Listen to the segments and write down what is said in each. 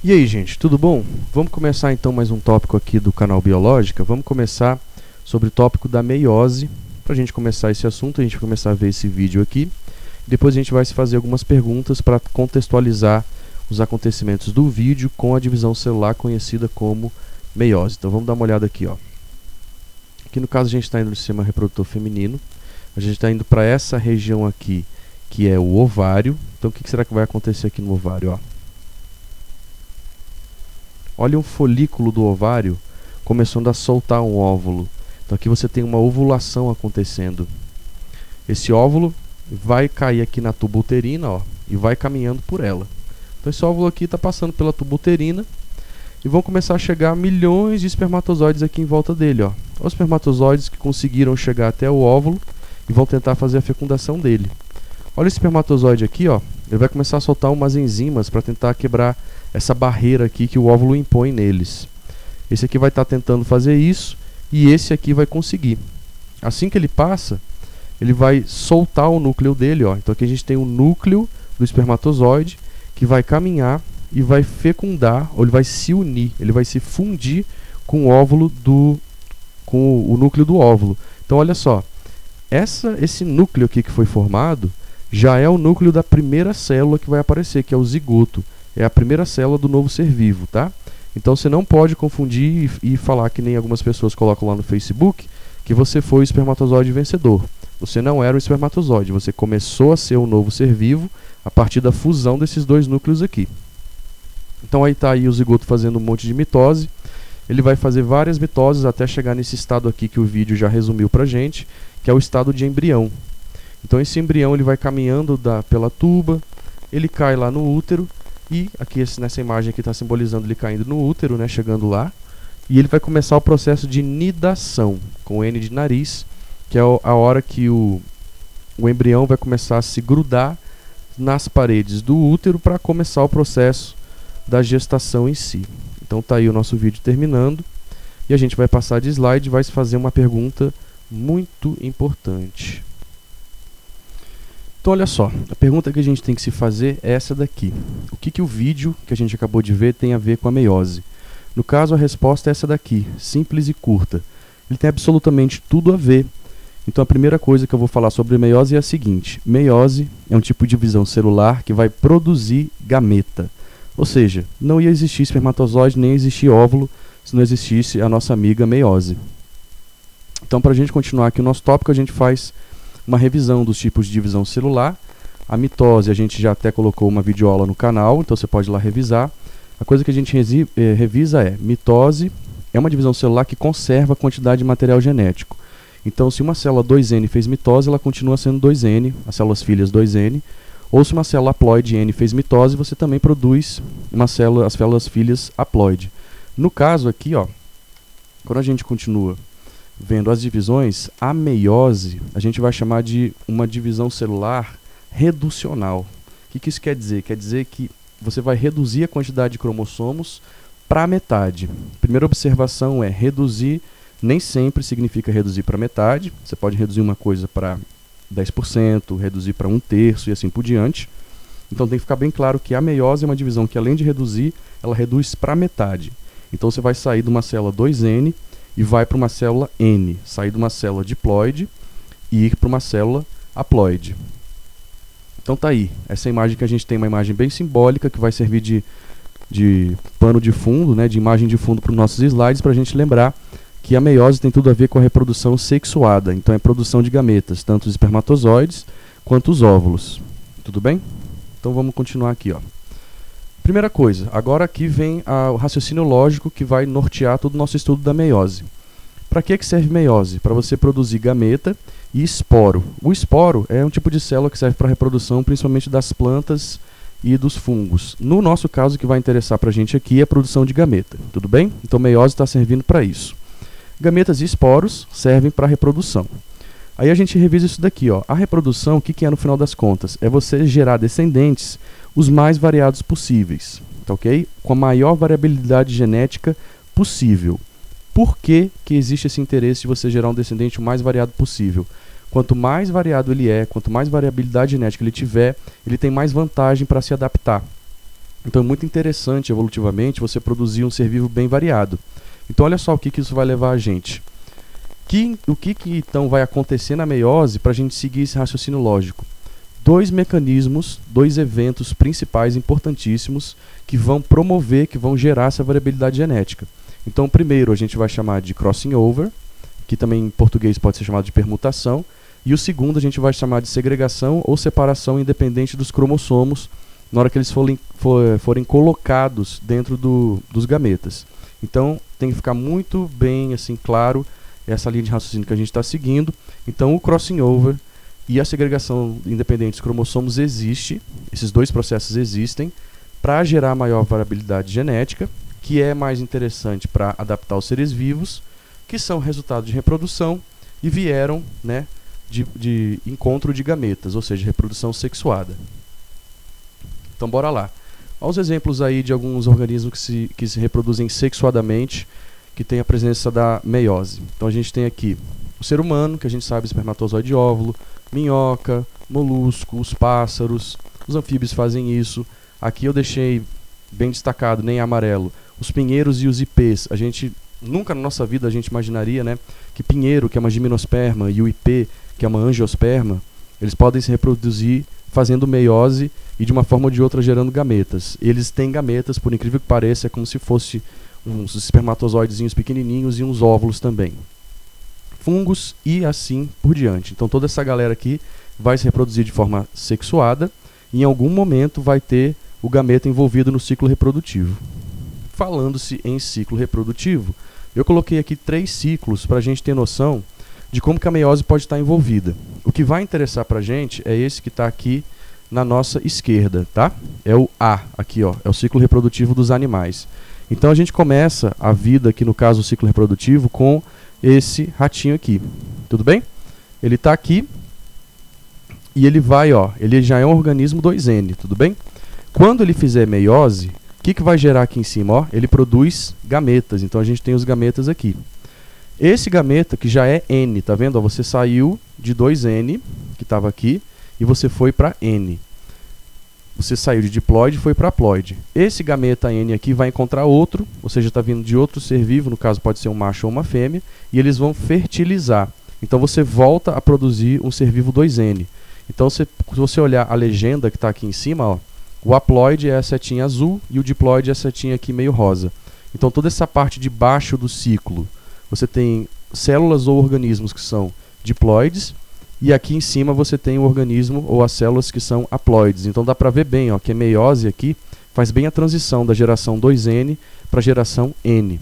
E aí, gente, tudo bom? Vamos começar então mais um tópico aqui do canal Biológica. Vamos começar sobre o tópico da meiose. Para a gente começar esse assunto, a gente vai começar a ver esse vídeo aqui. Depois a gente vai se fazer algumas perguntas para contextualizar os acontecimentos do vídeo com a divisão celular conhecida como meiose. Então vamos dar uma olhada aqui, ó. Aqui no caso a gente está indo no sistema reprodutor feminino. A gente está indo para essa região aqui, que é o ovário. Então o que será que vai acontecer aqui no ovário, ó? Olha um folículo do ovário começando a soltar um óvulo. Então aqui você tem uma ovulação acontecendo. Esse óvulo vai cair aqui na tuba uterina, ó, e vai caminhando por ela. Então esse óvulo aqui está passando pela tuba uterina e vão começar a chegar milhões de espermatozoides aqui em volta dele, ó. Os espermatozoides que conseguiram chegar até o óvulo e vão tentar fazer a fecundação dele. Olha esse espermatozoide aqui, ó. Ele vai começar a soltar umas enzimas para tentar quebrar essa barreira aqui que o óvulo impõe neles. Esse aqui vai estar tentando fazer isso e esse aqui vai conseguir. Assim que ele passa, ele vai soltar o núcleo dele, ó. Então aqui a gente tem o núcleo do espermatozoide que vai caminhar e vai fecundar, ou ele vai se unir, ele vai se fundir com o óvulo com o núcleo do óvulo. Então olha só, esse núcleo aqui que foi formado já é o núcleo da primeira célula que vai aparecer, que é o zigoto. É a primeira célula do novo ser vivo, tá? Então você não pode confundir e falar que nem algumas pessoas colocam lá no Facebook, que você foi o espermatozoide vencedor. Você não era um espermatozoide, você começou a ser um novo ser vivo a partir da fusão desses dois núcleos aqui. Então aí está aí o zigoto fazendo um monte de mitose. Ele vai fazer várias mitoses até chegar nesse estado aqui que o vídeo já resumiu pra gente, que é o estado de embrião. Então esse embrião ele vai caminhando pela tuba, ele cai lá no útero, e aqui nessa imagem aqui está simbolizando ele caindo no útero, né, chegando lá, e ele vai começar o processo de nidação, com N de nariz, que é a hora que o embrião vai começar a se grudar nas paredes do útero para começar o processo da gestação em si. Então tá aí o nosso vídeo terminando, e a gente vai passar de slide e vai se fazer uma pergunta muito importante. Então olha só, a pergunta que a gente tem que se fazer é essa daqui. O que o vídeo que a gente acabou de ver tem a ver com a meiose? No caso, a resposta é essa daqui, simples e curta. Ele tem absolutamente tudo a ver. Então a primeira coisa que eu vou falar sobre meiose é a seguinte: meiose é um tipo de divisão celular que vai produzir gameta. Ou seja, não ia existir espermatozoide nem existir óvulo se não existisse a nossa amiga meiose. Então para a gente continuar aqui o nosso tópico, a gente faz uma revisão dos tipos de divisão celular. A mitose a gente já até colocou uma videoaula no canal, então você pode ir lá revisar. A coisa que a gente revisa é: mitose é uma divisão celular que conserva a quantidade de material genético. Então se uma célula 2N fez mitose, ela continua sendo 2N, as células filhas 2N. Ou se uma célula haploide N fez mitose, você também produz as células filhas haploide. No caso aqui, ó, quando a gente continua vendo as divisões, a meiose a gente vai chamar de uma divisão celular reducional. O que isso quer dizer? Quer dizer que você vai reduzir a quantidade de cromossomos para metade. Primeira observação é: reduzir nem sempre significa reduzir para metade. Você pode reduzir uma coisa para 10%, reduzir para 1/3 e assim por diante. Então tem que ficar bem claro que a meiose é uma divisão que, além de reduzir, ela reduz para metade. Então você vai sair de uma célula 2N e vai para uma célula N, sair de uma célula diploide e ir para uma célula haploide. Então tá aí, essa imagem que a gente tem, uma imagem bem simbólica que vai servir de pano de fundo, né, de imagem de fundo para os nossos slides, para a gente lembrar que a meiose tem tudo a ver com a reprodução sexuada. Então é produção de gametas, tanto os espermatozoides quanto os óvulos. Tudo bem? Então vamos continuar aqui, ó. Primeira coisa, agora aqui vem o raciocínio lógico que vai nortear todo o nosso estudo da meiose. Para que serve meiose? Para você produzir gameta e esporo. O esporo é um tipo de célula que serve para a reprodução, principalmente das plantas e dos fungos. No nosso caso, o que vai interessar para a gente aqui é a produção de gameta. Tudo bem? Então meiose está servindo para isso. Gametas e esporos servem para a reprodução. Aí a gente revisa isso daqui, ó. A reprodução, o que é no final das contas? É você gerar descendentes os mais variados possíveis, tá ok? Com a maior variabilidade genética possível. Por que existe esse interesse de você gerar um descendente o mais variado possível? Quanto mais variado ele é, quanto mais variabilidade genética ele tiver, ele tem mais vantagem para se adaptar. Então é muito interessante, evolutivamente, você produzir um ser vivo bem variado. Então olha só o que isso vai levar a gente. O que então vai acontecer na meiose para a gente seguir esse raciocínio lógico? Dois mecanismos, dois eventos principais importantíssimos que vão promover, que vão gerar essa variabilidade genética. Então, o primeiro a gente vai chamar de crossing over, que também em português pode ser chamado de permutação, e o segundo a gente vai chamar de segregação ou separação independente dos cromossomos na hora que eles forem colocados dentro dos gametas. Então, tem que ficar muito bem assim claro essa linha de raciocínio que a gente está seguindo. Então, o crossing over e a segregação independente dos cromossomos existe, esses dois processos existem, para gerar maior variabilidade genética, que é mais interessante para adaptar os seres vivos, que são resultado de reprodução e vieram, né, de encontro de gametas, ou seja, reprodução sexuada. Então bora lá. Olha os exemplos aí de alguns organismos que se reproduzem sexuadamente, que tem a presença da meiose. Então a gente tem aqui o ser humano, que a gente sabe espermatozoide e óvulo, minhoca, molusco, os pássaros, os anfíbios fazem isso. Aqui eu deixei bem destacado, nem amarelo, os pinheiros e os ipês. A gente nunca na nossa vida a gente imaginaria, né, que pinheiro, que é uma gimnosperma, e o ipê, que é uma angiosperma, eles podem se reproduzir fazendo meiose e de uma forma ou de outra gerando gametas. Eles têm gametas, por incrível que pareça, é como se fosse uns espermatozoidezinhos pequenininhos e uns óvulos também. Fungos e assim por diante. Então toda essa galera aqui vai se reproduzir de forma sexuada e em algum momento vai ter o gameta envolvido no ciclo reprodutivo. Falando-se em ciclo reprodutivo, eu coloquei aqui 3 ciclos para a gente ter noção de como que a meiose pode estar envolvida. O que vai interessar para a gente é esse que está aqui na nossa esquerda, tá? É o A, aqui ó, é o ciclo reprodutivo dos animais. Então a gente começa a vida, aqui no caso o ciclo reprodutivo, com esse ratinho aqui, tudo bem? Ele está aqui e ele vai, ó, ele já é um organismo 2N, tudo bem? Quando ele fizer meiose, o que vai gerar aqui em cima? Ó, ele produz gametas, então a gente tem os gametas aqui. Esse gameta que já é N, tá vendo? Ó, você saiu de 2N, que estava aqui, e você foi para N. Você saiu de diploide e foi para haploide. Esse gameta N aqui vai encontrar outro, ou seja, está vindo de outro ser vivo, no caso pode ser um macho ou uma fêmea, e eles vão fertilizar. Então você volta a produzir um ser vivo 2N. Então se você olhar a legenda que está aqui em cima, ó, o haploide é a setinha azul e o diploide é a setinha aqui meio rosa. Então toda essa parte de baixo do ciclo, você tem células ou organismos que são diploides, e aqui em cima você tem o organismo ou as células que são haploides. Então dá para ver bem, ó, que a meiose aqui faz bem a transição da geração 2N para a geração N.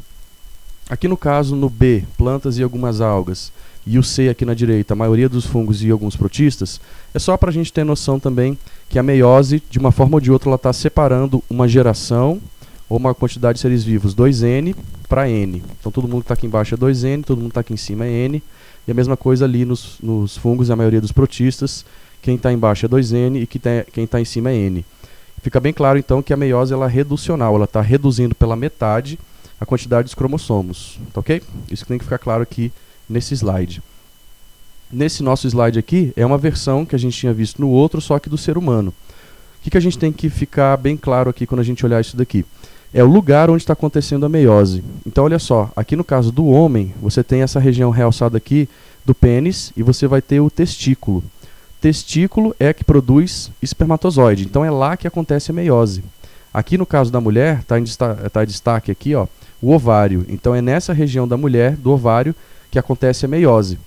Aqui no caso, no B, plantas e algumas algas, e o C aqui na direita, a maioria dos fungos e alguns protistas, é só para a gente ter noção também que a meiose, de uma forma ou de outra, ela está separando uma geração ou uma quantidade de seres vivos 2N para N. Então todo mundo que está aqui embaixo é 2N, todo mundo que está aqui em cima é N. E a mesma coisa ali nos fungos e a maioria dos protistas, quem está embaixo é 2N e quem está em cima é N. Fica bem claro então que a meiose ela é reducional, ela está reduzindo pela metade a quantidade dos cromossomos, tá ok? Isso que tem que ficar claro aqui nesse slide. Nesse nosso slide aqui é uma versão que a gente tinha visto no outro, só que do ser humano. O que a gente tem que ficar bem claro aqui quando a gente olhar isso daqui? É o lugar onde está acontecendo a meiose. Então olha só, aqui no caso do homem, você tem essa região realçada aqui do pênis e você vai ter o testículo. Testículo é que produz espermatozoide, então é lá que acontece a meiose. Aqui no caso da mulher, está em destaque aqui, ó, o ovário. Então é nessa região da mulher, do ovário, que acontece a meiose.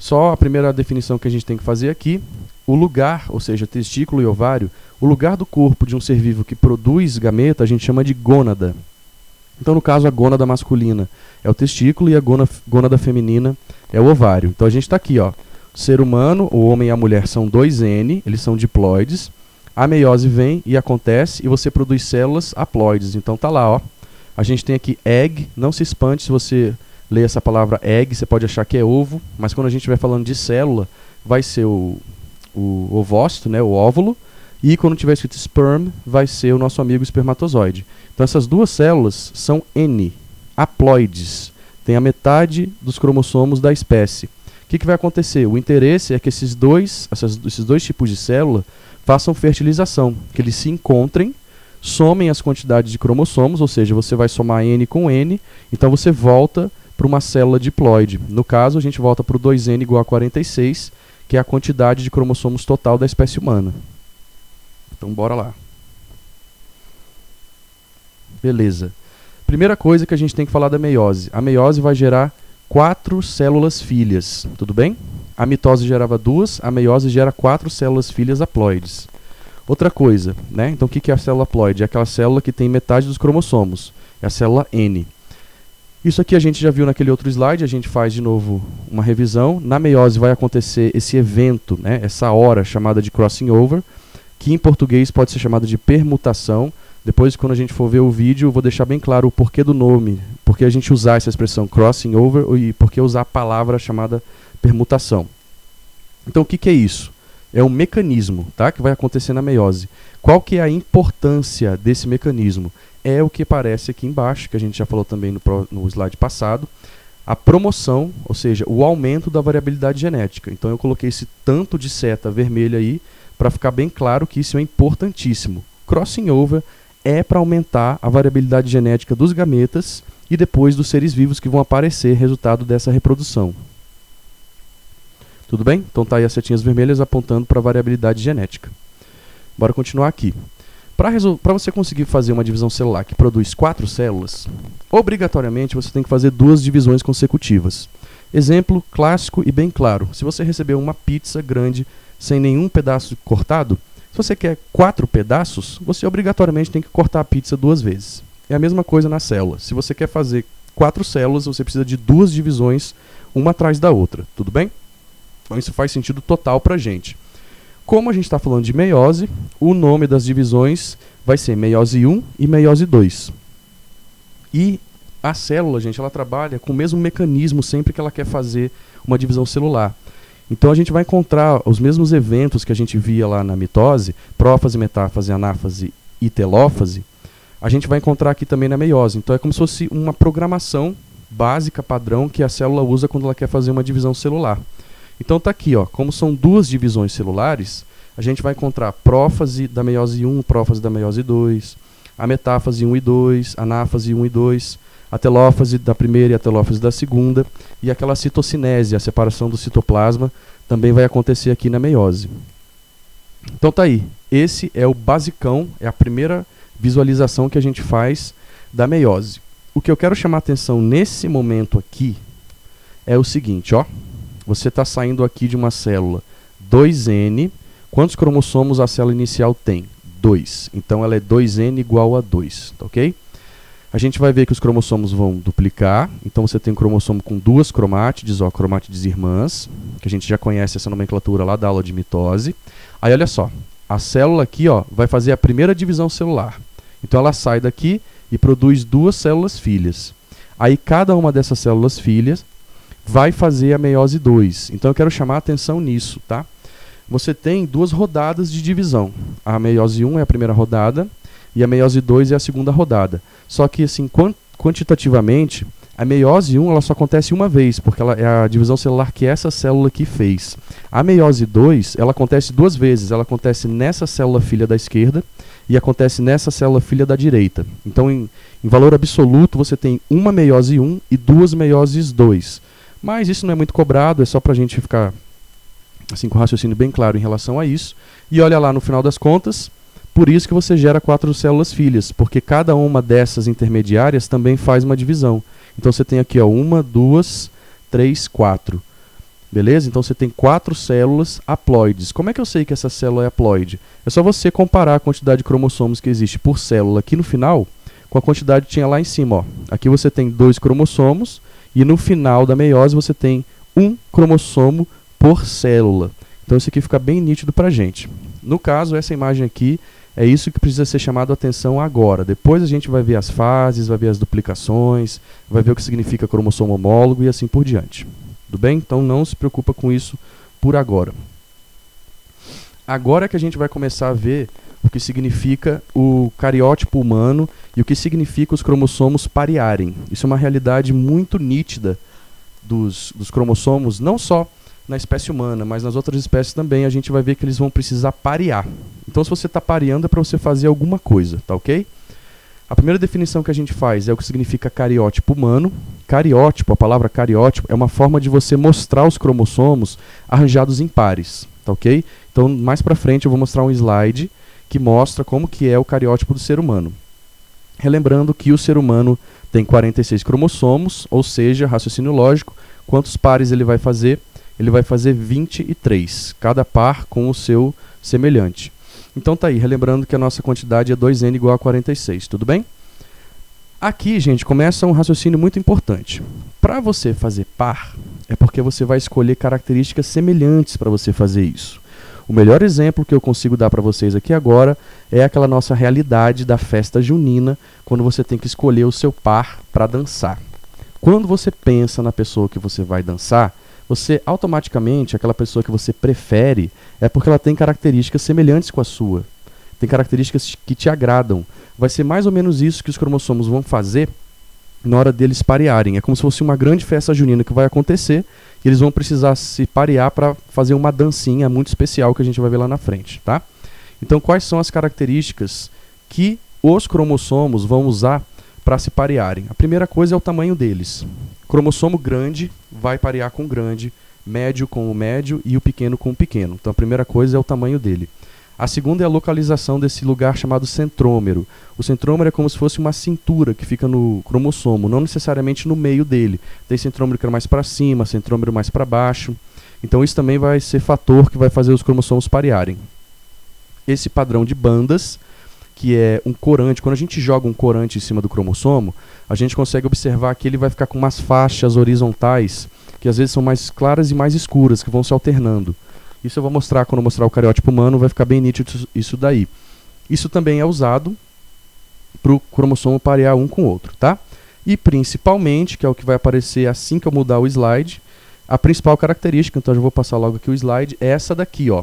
Só a primeira definição que a gente tem que fazer aqui, o lugar, ou seja, testículo e ovário, o lugar do corpo de um ser vivo que produz gameta a gente chama de gônada. Então, no caso, a gônada masculina é o testículo e a gônada feminina é o ovário. Então, a gente está aqui, ó, o ser humano, o homem e a mulher são 2N, eles são diploides. A meiose vem e acontece e você produz células haploides. Então, tá lá, ó. A gente tem aqui egg, não se espante se você ler essa palavra egg, você pode achar que é ovo, mas quando a gente estiver falando de célula, vai ser o ovócito, né, o óvulo, e quando tiver escrito sperm, vai ser o nosso amigo espermatozoide. Então essas duas células são N, haploides, tem a metade dos cromossomos da espécie. O que vai acontecer? O interesse é que esses dois tipos de célula façam fertilização, que eles se encontrem somem as quantidades de cromossomos, ou seja, você vai somar N com N, então você volta para uma célula diploide. No caso, a gente volta para o 2N igual a 46, que é a quantidade de cromossomos total da espécie humana. Então, bora lá. Beleza. Primeira coisa que a gente tem que falar da meiose. A meiose vai gerar 4 células filhas, tudo bem? A mitose gerava 2, a meiose gera 4 células filhas haploides. Outra coisa, né? Então o que é a célula haploide? É aquela célula que tem metade dos cromossomos. É a célula N. Isso aqui a gente já viu naquele outro slide, a gente faz de novo uma revisão. Na meiose vai acontecer esse evento, né? Essa hora chamada de crossing over, que em português pode ser chamada de permutação. Depois, quando a gente for ver o vídeo, eu vou deixar bem claro o porquê do nome, porque a gente usar essa expressão crossing over e por que usar a palavra chamada permutação. Então, o que é isso? É um mecanismo, tá, que vai acontecer na meiose. Qual que é a importância desse mecanismo? É o que aparece aqui embaixo, que a gente já falou também no slide passado, a promoção, ou seja, o aumento da variabilidade genética. Então, eu coloquei esse tanto de seta vermelha aí para ficar bem claro que isso é importantíssimo. Crossing over é para aumentar a variabilidade genética dos gametas e depois dos seres vivos que vão aparecer resultado dessa reprodução. Tudo bem? Então tá aí as setinhas vermelhas apontando para a variabilidade genética. Bora continuar aqui. Para você conseguir fazer uma divisão celular que produz 4 células, obrigatoriamente você tem que fazer 2 divisões consecutivas. Exemplo clássico e bem claro. Se você receber uma pizza grande sem nenhum pedaço cortado, se você quer 4 pedaços, você obrigatoriamente tem que cortar a pizza 2 vezes. É a mesma coisa na célula. Se você quer fazer 4 células, você precisa de 2 divisões, uma atrás da outra. Tudo bem? Então isso faz sentido total para a gente. Como a gente está falando de meiose, o nome das divisões vai ser meiose 1 e meiose 2. E a célula, gente, ela trabalha com o mesmo mecanismo sempre que ela quer fazer uma divisão celular. Então a gente vai encontrar os mesmos eventos que a gente via lá na mitose, prófase, metáfase, anáfase e telófase, a gente vai encontrar aqui também na meiose. Então é como se fosse uma programação básica, padrão, que a célula usa quando ela quer fazer uma divisão celular. Então tá aqui, ó, como são 2 divisões celulares, a gente vai encontrar prófase da meiose 1, prófase da meiose 2, a metáfase 1 e 2, anáfase 1 e 2, a telófase da primeira e a telófase da segunda, e aquela citocinese, a separação do citoplasma, também vai acontecer aqui na meiose. Então tá aí, esse é o basicão, é a primeira visualização que a gente faz da meiose. O que eu quero chamar a atenção nesse momento aqui é o seguinte, ó, você está saindo aqui de uma célula 2N, quantos cromossomos a célula inicial tem? 2, então ela é 2N igual a 2, tá ok? A gente vai ver que os cromossomos vão duplicar, então você tem um cromossomo com 2 cromátides, ó, cromátides irmãs, que a gente já conhece essa nomenclatura lá da aula de mitose. Aí olha só, a célula aqui, ó, vai fazer a primeira divisão celular. Então ela sai daqui e produz 2 células filhas. Aí cada uma dessas células filhas vai fazer a meiose 2. Então eu quero chamar a atenção nisso, tá? Você tem 2 rodadas de divisão. A meiose 1 é a primeira rodada e a meiose 2 é a segunda rodada. Só que, assim, quantitativamente, a meiose 1 ela só acontece uma vez, porque ela é a divisão celular que essa célula aqui fez. A meiose 2, ela acontece 2 vezes. Ela acontece nessa célula filha da esquerda e acontece nessa célula filha da direita. Então, em valor absoluto, você tem uma meiose 1 e 2 meioses 2. Mas isso não é muito cobrado, é só para a gente ficar assim, com o raciocínio bem claro em relação a isso. E olha lá, no final das contas, por isso que você gera 4 células filhas, porque cada uma dessas intermediárias também faz uma divisão. Então você tem aqui, ó, 1, 2, 3, 4. Beleza? Então você tem 4 células haploides. Como é que eu sei que essa célula é haploide? É só você comparar a quantidade de cromossomos que existe por célula aqui no final com a quantidade que tinha lá em cima. Ó. Aqui você tem 2 cromossomos e no final da meiose você tem 1 cromossomo por célula. Então isso aqui fica bem nítido para a gente. No caso, essa imagem aqui é isso que precisa ser chamado a atenção agora. Depois a gente vai ver as fases, vai ver as duplicações, vai ver o que significa cromossomo homólogo e assim por diante. Tudo bem? Então não se preocupa com isso por agora. Agora é que a gente vai começar a ver o que significa o cariótipo humano e o que significa os cromossomos parearem. Isso é uma realidade muito nítida dos cromossomos, não só na espécie humana, mas nas outras espécies também a gente vai ver que eles vão precisar parear. Então se você está pareando é para você fazer alguma coisa, tá ok? A primeira definição que a gente faz é o que significa cariótipo humano. Cariótipo, a palavra cariótipo, é uma forma de você mostrar os cromossomos arranjados em pares, tá ok? Então mais para frente eu vou mostrar um slide que mostra como que é o cariótipo do ser humano. Relembrando que o ser humano tem 46 cromossomos, ou seja, raciocínio lógico, quantos pares ele vai fazer? Ele vai fazer 23, cada par com o seu semelhante. Então tá aí, relembrando que a nossa quantidade é 2n igual a 46, tudo bem? Aqui, gente, começa um raciocínio muito importante. Para você fazer par, é porque você vai escolher características semelhantes para você fazer isso. O melhor exemplo que eu consigo dar para vocês aqui agora é aquela nossa realidade da festa junina, quando você tem que escolher o seu par para dançar. Quando você pensa na pessoa que você vai dançar, você automaticamente, aquela pessoa que você prefere, é porque ela tem características semelhantes com a sua. Tem características que te agradam. Vai ser mais ou menos isso que os cromossomos vão fazer na hora deles parearem. É como se fosse uma grande festa junina que vai acontecer e eles vão precisar se parear para fazer uma dancinha muito especial que a gente vai ver lá na frente, tá? Então, quais são as características que os cromossomos vão usar para se parearem? A primeira coisa é o tamanho deles. Cromossomo grande vai parear com o grande, médio com o médio e o pequeno com o pequeno. Então a primeira coisa é o tamanho dele. A segunda é a localização desse lugar chamado centrômero. O centrômero é como se fosse uma cintura que fica no cromossomo, não necessariamente no meio dele. Tem centrômero que é mais para cima, centrômero mais para baixo. Então isso também vai ser fator que vai fazer os cromossomos parearem. Esse padrão de bandas, que é um corante, quando a gente joga um corante em cima do cromossomo, a gente consegue observar que ele vai ficar com umas faixas horizontais, que às vezes são mais claras e mais escuras, que vão se alternando. Isso eu vou mostrar quando eu mostrar o cariótipo humano, vai ficar bem nítido isso daí. Isso também é usado para o cromossomo parear um com o outro, tá? E principalmente, que é o que vai aparecer assim que eu mudar o slide, a principal característica, então eu já vou passar logo aqui o slide, é essa daqui, ó.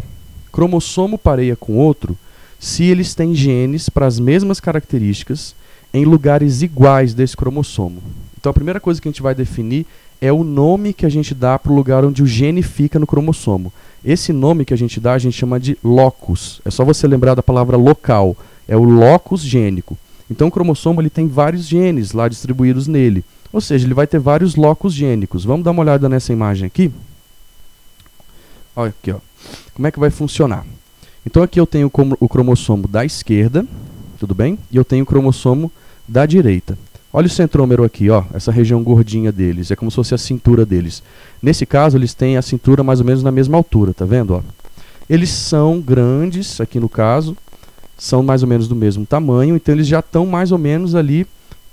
Cromossomo pareia com outro se eles têm genes para as mesmas características em lugares iguais desse cromossomo. Então a primeira coisa que a gente vai definir é o nome que a gente dá para o lugar onde o gene fica no cromossomo. Esse nome que a gente dá, a gente chama de locus. É só você lembrar da palavra local. É o locus gênico. Então o cromossomo ele tem vários genes lá distribuídos nele. Ou seja, ele vai ter vários locus gênicos. Vamos dar uma olhada nessa imagem aqui? Olha aqui, ó. Como é que vai funcionar? Então aqui eu tenho o cromossomo da esquerda, tudo bem? E eu tenho o cromossomo da direita. Olha o centrômero aqui, ó, essa região gordinha deles, é como se fosse a cintura deles. Nesse caso, eles têm a cintura mais ou menos na mesma altura, tá vendo? Ó? Eles são grandes, aqui no caso, são mais ou menos do mesmo tamanho, então eles já estão mais ou menos ali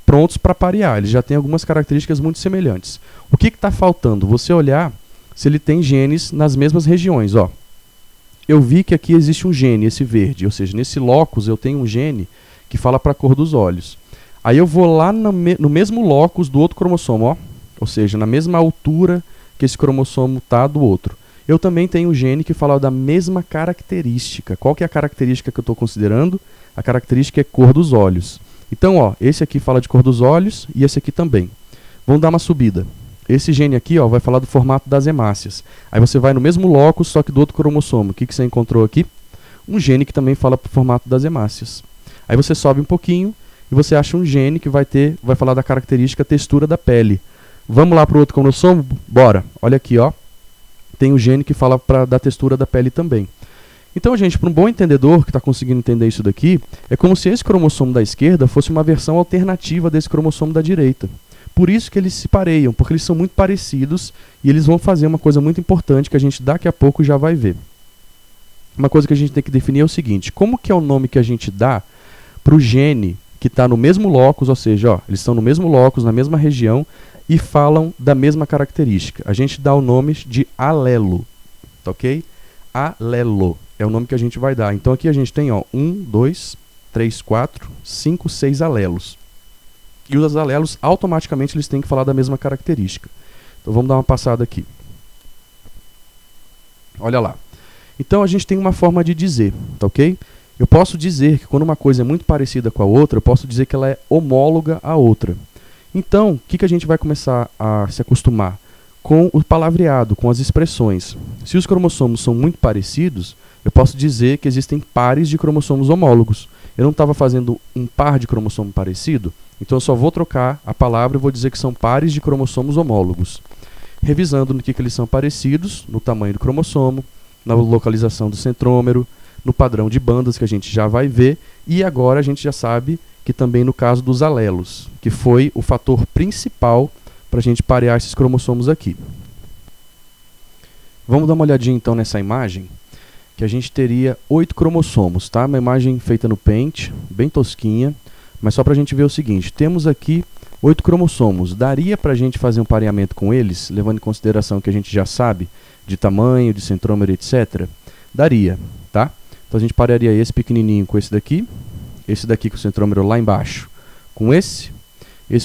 prontos para parear, eles já têm algumas características muito semelhantes. O que está faltando? Você olhar se ele tem genes nas mesmas regiões, ó. Eu vi que aqui existe um gene, esse verde, ou seja, nesse locus eu tenho um gene que fala para a cor dos olhos. Aí eu vou lá no mesmo locus do outro cromossomo, ó, ou seja, na mesma altura que esse cromossomo está do outro. Eu também tenho um gene que fala da mesma característica. Qual que é a característica que eu estou considerando? A característica é cor dos olhos. Então, ó, esse aqui fala de cor dos olhos e esse aqui também. Vamos dar uma subida. Esse gene aqui, ó, vai falar do formato das hemácias. Aí você vai no mesmo locus, só que do outro cromossomo. O que você encontrou aqui? Um gene que também fala para o formato das hemácias. Aí você sobe um pouquinho e você acha um gene que vai falar da característica textura da pele. Vamos lá para o outro cromossomo? Bora. Olha aqui, ó. Tem o gene que fala da textura da pele também. Então, gente, para um bom entendedor que está conseguindo entender isso daqui, é como se esse cromossomo da esquerda fosse uma versão alternativa desse cromossomo da direita. Por isso que eles se pareiam, porque eles são muito parecidos e eles vão fazer uma coisa muito importante que a gente daqui a pouco já vai ver. Uma coisa que a gente tem que definir é o seguinte: como que é o nome que a gente dá para o gene que está no mesmo locus, ou seja, ó, eles estão no mesmo locus, na mesma região e falam da mesma característica? A gente dá o nome de alelo, tá ok? Alelo é o nome que a gente vai dar. Então aqui a gente tem, ó, 1, 2, 3, 4, 5, 6 alelos. E os alelos, automaticamente, eles têm que falar da mesma característica. Então vamos dar uma passada aqui. Olha lá. Então a gente tem uma forma de dizer, tá ok? Eu posso dizer que quando uma coisa é muito parecida com a outra, eu posso dizer que ela é homóloga à outra. Então, o que a gente vai começar a se acostumar? com o palavreado, com as expressões. Se os cromossomos são muito parecidos, eu posso dizer que existem pares de cromossomos homólogos. Eu não estava fazendo um par de cromossomo parecido, então eu só vou trocar a palavra e vou dizer que são pares de cromossomos homólogos. Revisando no que eles são parecidos, no tamanho do cromossomo, na localização do centrômero, no padrão de bandas que a gente já vai ver, e agora a gente já sabe que também no caso dos alelos, que foi o fator principal para a gente parear esses cromossomos aqui. Vamos dar uma olhadinha então nessa imagem, que a gente teria 8 cromossomos, tá? Uma imagem feita no Paint, bem tosquinha, mas só para a gente ver o seguinte, temos aqui 8 cromossomos. Daria para a gente fazer um pareamento com eles, levando em consideração que a gente já sabe de tamanho, de centrômero, etc? Daria, tá? Então a gente parearia esse pequenininho com esse daqui com o centrômero lá embaixo com esse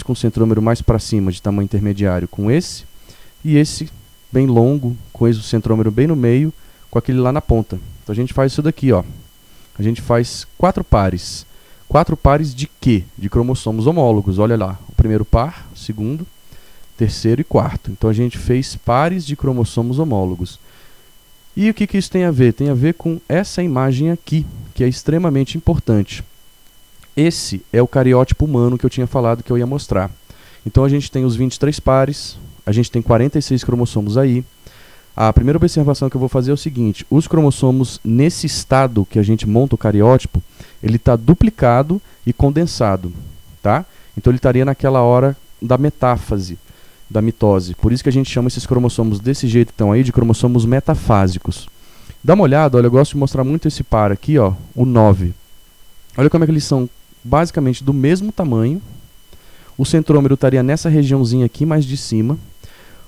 com o centrômero mais para cima de tamanho intermediário com esse, e esse bem longo com esse centrômero bem no meio com aquele lá na ponta. Então a gente faz isso daqui, ó. A gente faz 4 pares. 4 pares de quê? De cromossomos homólogos. Olha lá, o primeiro par, o segundo, terceiro e quarto. Então a gente fez pares de cromossomos homólogos. E o que isso tem a ver? Tem a ver com essa imagem aqui, que é extremamente importante. Esse é o cariótipo humano que eu tinha falado que eu ia mostrar. Então a gente tem os 23 pares, a gente tem 46 cromossomos aí. A primeira observação que eu vou fazer é o seguinte: os cromossomos nesse estado que a gente monta o cariótipo, ele está duplicado e condensado, tá? Então ele estaria naquela hora da metáfase, da mitose. Por isso que a gente chama esses cromossomos desse jeito então aí de cromossomos metafásicos. Dá uma olhada, olha, eu gosto de mostrar muito esse par aqui, ó, o 9. Olha como é que eles são basicamente do mesmo tamanho. O centrômero estaria nessa regiãozinha aqui mais de cima.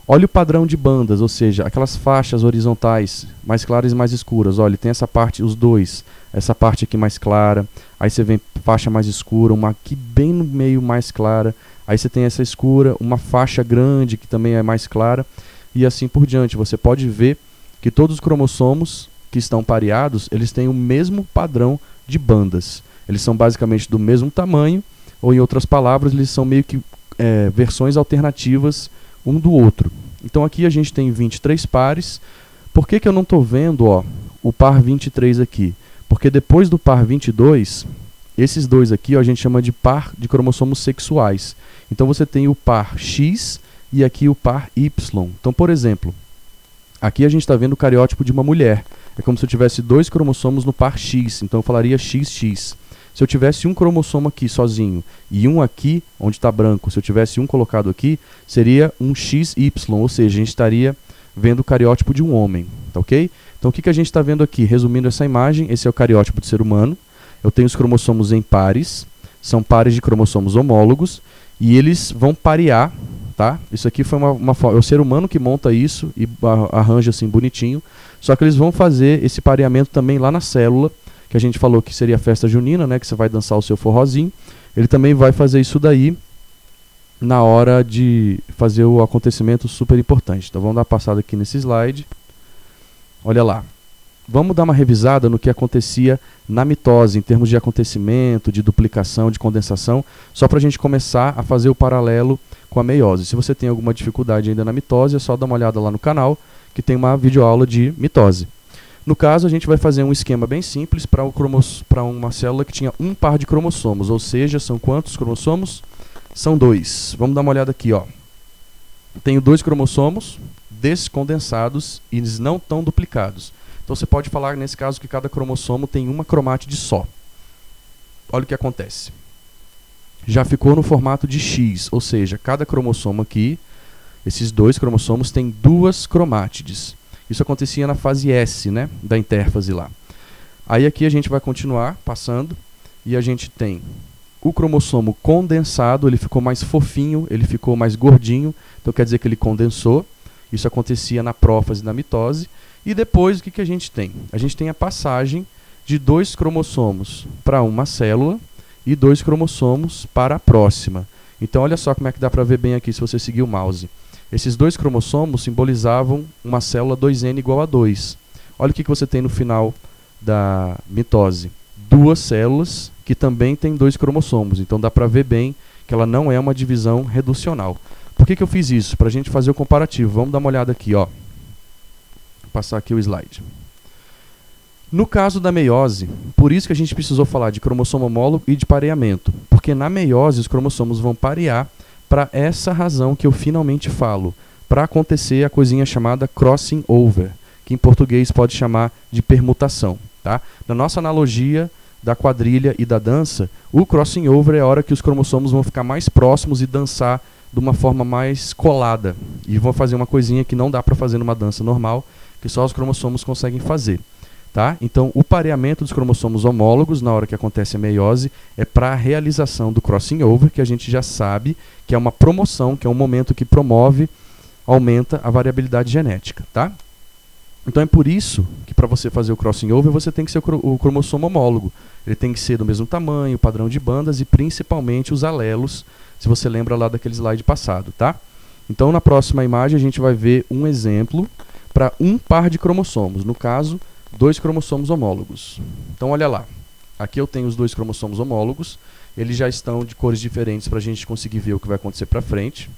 Olha o padrão de bandas, ou seja, aquelas faixas horizontais, mais claras e mais escuras. Olha, tem essa parte, os dois, essa parte aqui mais clara, aí você vem faixa mais escura, uma aqui bem no meio mais clara, aí você tem essa escura, uma faixa grande que também é mais clara, e assim por diante. Você pode ver que todos os cromossomos que estão pareados, eles têm o mesmo padrão de bandas. Eles são basicamente do mesmo tamanho, ou em outras palavras, eles são meio que versões alternativas um do outro. Então aqui a gente tem 23 pares. Por que eu não estou vendo, ó, o par 23 aqui? Porque depois do par 22, esses dois aqui, ó, a gente chama de par de cromossomos sexuais. Então você tem o par X e aqui o par Y. Então, por exemplo, aqui a gente está vendo o cariótipo de uma mulher. É como se eu tivesse 2 cromossomos no par X, então eu falaria XX. Se eu tivesse um cromossomo aqui sozinho e um aqui, onde está branco, se eu tivesse um colocado aqui, seria um XY, ou seja, a gente estaria vendo o cariótipo de um homem, tá ok? Então o que a gente está vendo aqui? Resumindo essa imagem, esse é o cariótipo do ser humano. Eu tenho os cromossomos em pares, são pares de cromossomos homólogos, e eles vão parear, tá? Isso aqui foi é o ser humano que monta isso e arranja assim bonitinho, só que eles vão fazer esse pareamento também lá na célula, que a gente falou que seria a festa junina, né, que você vai dançar o seu forrozinho. Ele também vai fazer isso daí na hora de fazer o acontecimento super importante. Então vamos dar uma passada aqui nesse slide. Olha lá. Vamos dar uma revisada no que acontecia na mitose, em termos de acontecimento, de duplicação, de condensação, só para a gente começar a fazer o paralelo com a meiose. Se você tem alguma dificuldade ainda na mitose, é só dar uma olhada lá no canal, que tem uma videoaula de mitose. No caso, a gente vai fazer um esquema bem simples para uma célula que tinha um par de cromossomos, ou seja, são quantos cromossomos? São 2. Vamos dar uma olhada aqui, ó. Tenho 2 cromossomos descondensados e eles não estão duplicados. Então você pode falar, nesse caso, que cada cromossomo tem uma cromátide só. Olha o que acontece. Já ficou no formato de X, ou seja, cada cromossomo aqui, esses 2 cromossomos têm 2 cromátides. Isso acontecia na fase S, né, da intérfase lá. Aí aqui a gente vai continuar passando e a gente tem o cromossomo condensado, ele ficou mais fofinho, ele ficou mais gordinho, então quer dizer que ele condensou. Isso acontecia na prófase, na mitose. E depois o que a gente tem? A gente tem a passagem de 2 cromossomos para uma célula e 2 cromossomos para a próxima. Então olha só como é que dá para ver bem aqui se você seguir o mouse. Esses 2 cromossomos simbolizavam uma célula 2N igual a 2. Olha o que você tem no final da mitose. 2 células que também têm 2 cromossomos. Então dá para ver bem que ela não é uma divisão reducional. Por que eu fiz isso? Para a gente fazer o comparativo. Vamos dar uma olhada aqui, ó. Vou passar aqui o slide. No caso da meiose, por isso que a gente precisou falar de cromossomo homólogo e de pareamento. Porque na meiose os cromossomos vão parear para essa razão que eu finalmente falo. Para acontecer a coisinha chamada crossing over, que em português pode chamar de permutação. Tá? Na nossa analogia da quadrilha e da dança, o crossing over é a hora que os cromossomos vão ficar mais próximos e dançar de uma forma mais colada. E vão fazer uma coisinha que não dá para fazer numa dança normal, que só os cromossomos conseguem fazer. Tá? Então, o pareamento dos cromossomos homólogos, na hora que acontece a meiose, é para a realização do crossing over, que a gente já sabe que é uma promoção, que é um momento que promove, aumenta a variabilidade genética. Tá? Então é por isso que para você fazer o crossing over, você tem que ser o cromossomo homólogo. Ele tem que ser do mesmo tamanho, padrão de bandas e principalmente os alelos, se você lembra lá daquele slide passado. Tá? Então, na próxima imagem, a gente vai ver um exemplo para um par de cromossomos. No caso, 2 cromossomos homólogos. Então olha lá, aqui eu tenho os 2 cromossomos homólogos, eles já estão de cores diferentes para a gente conseguir ver o que vai acontecer para frente.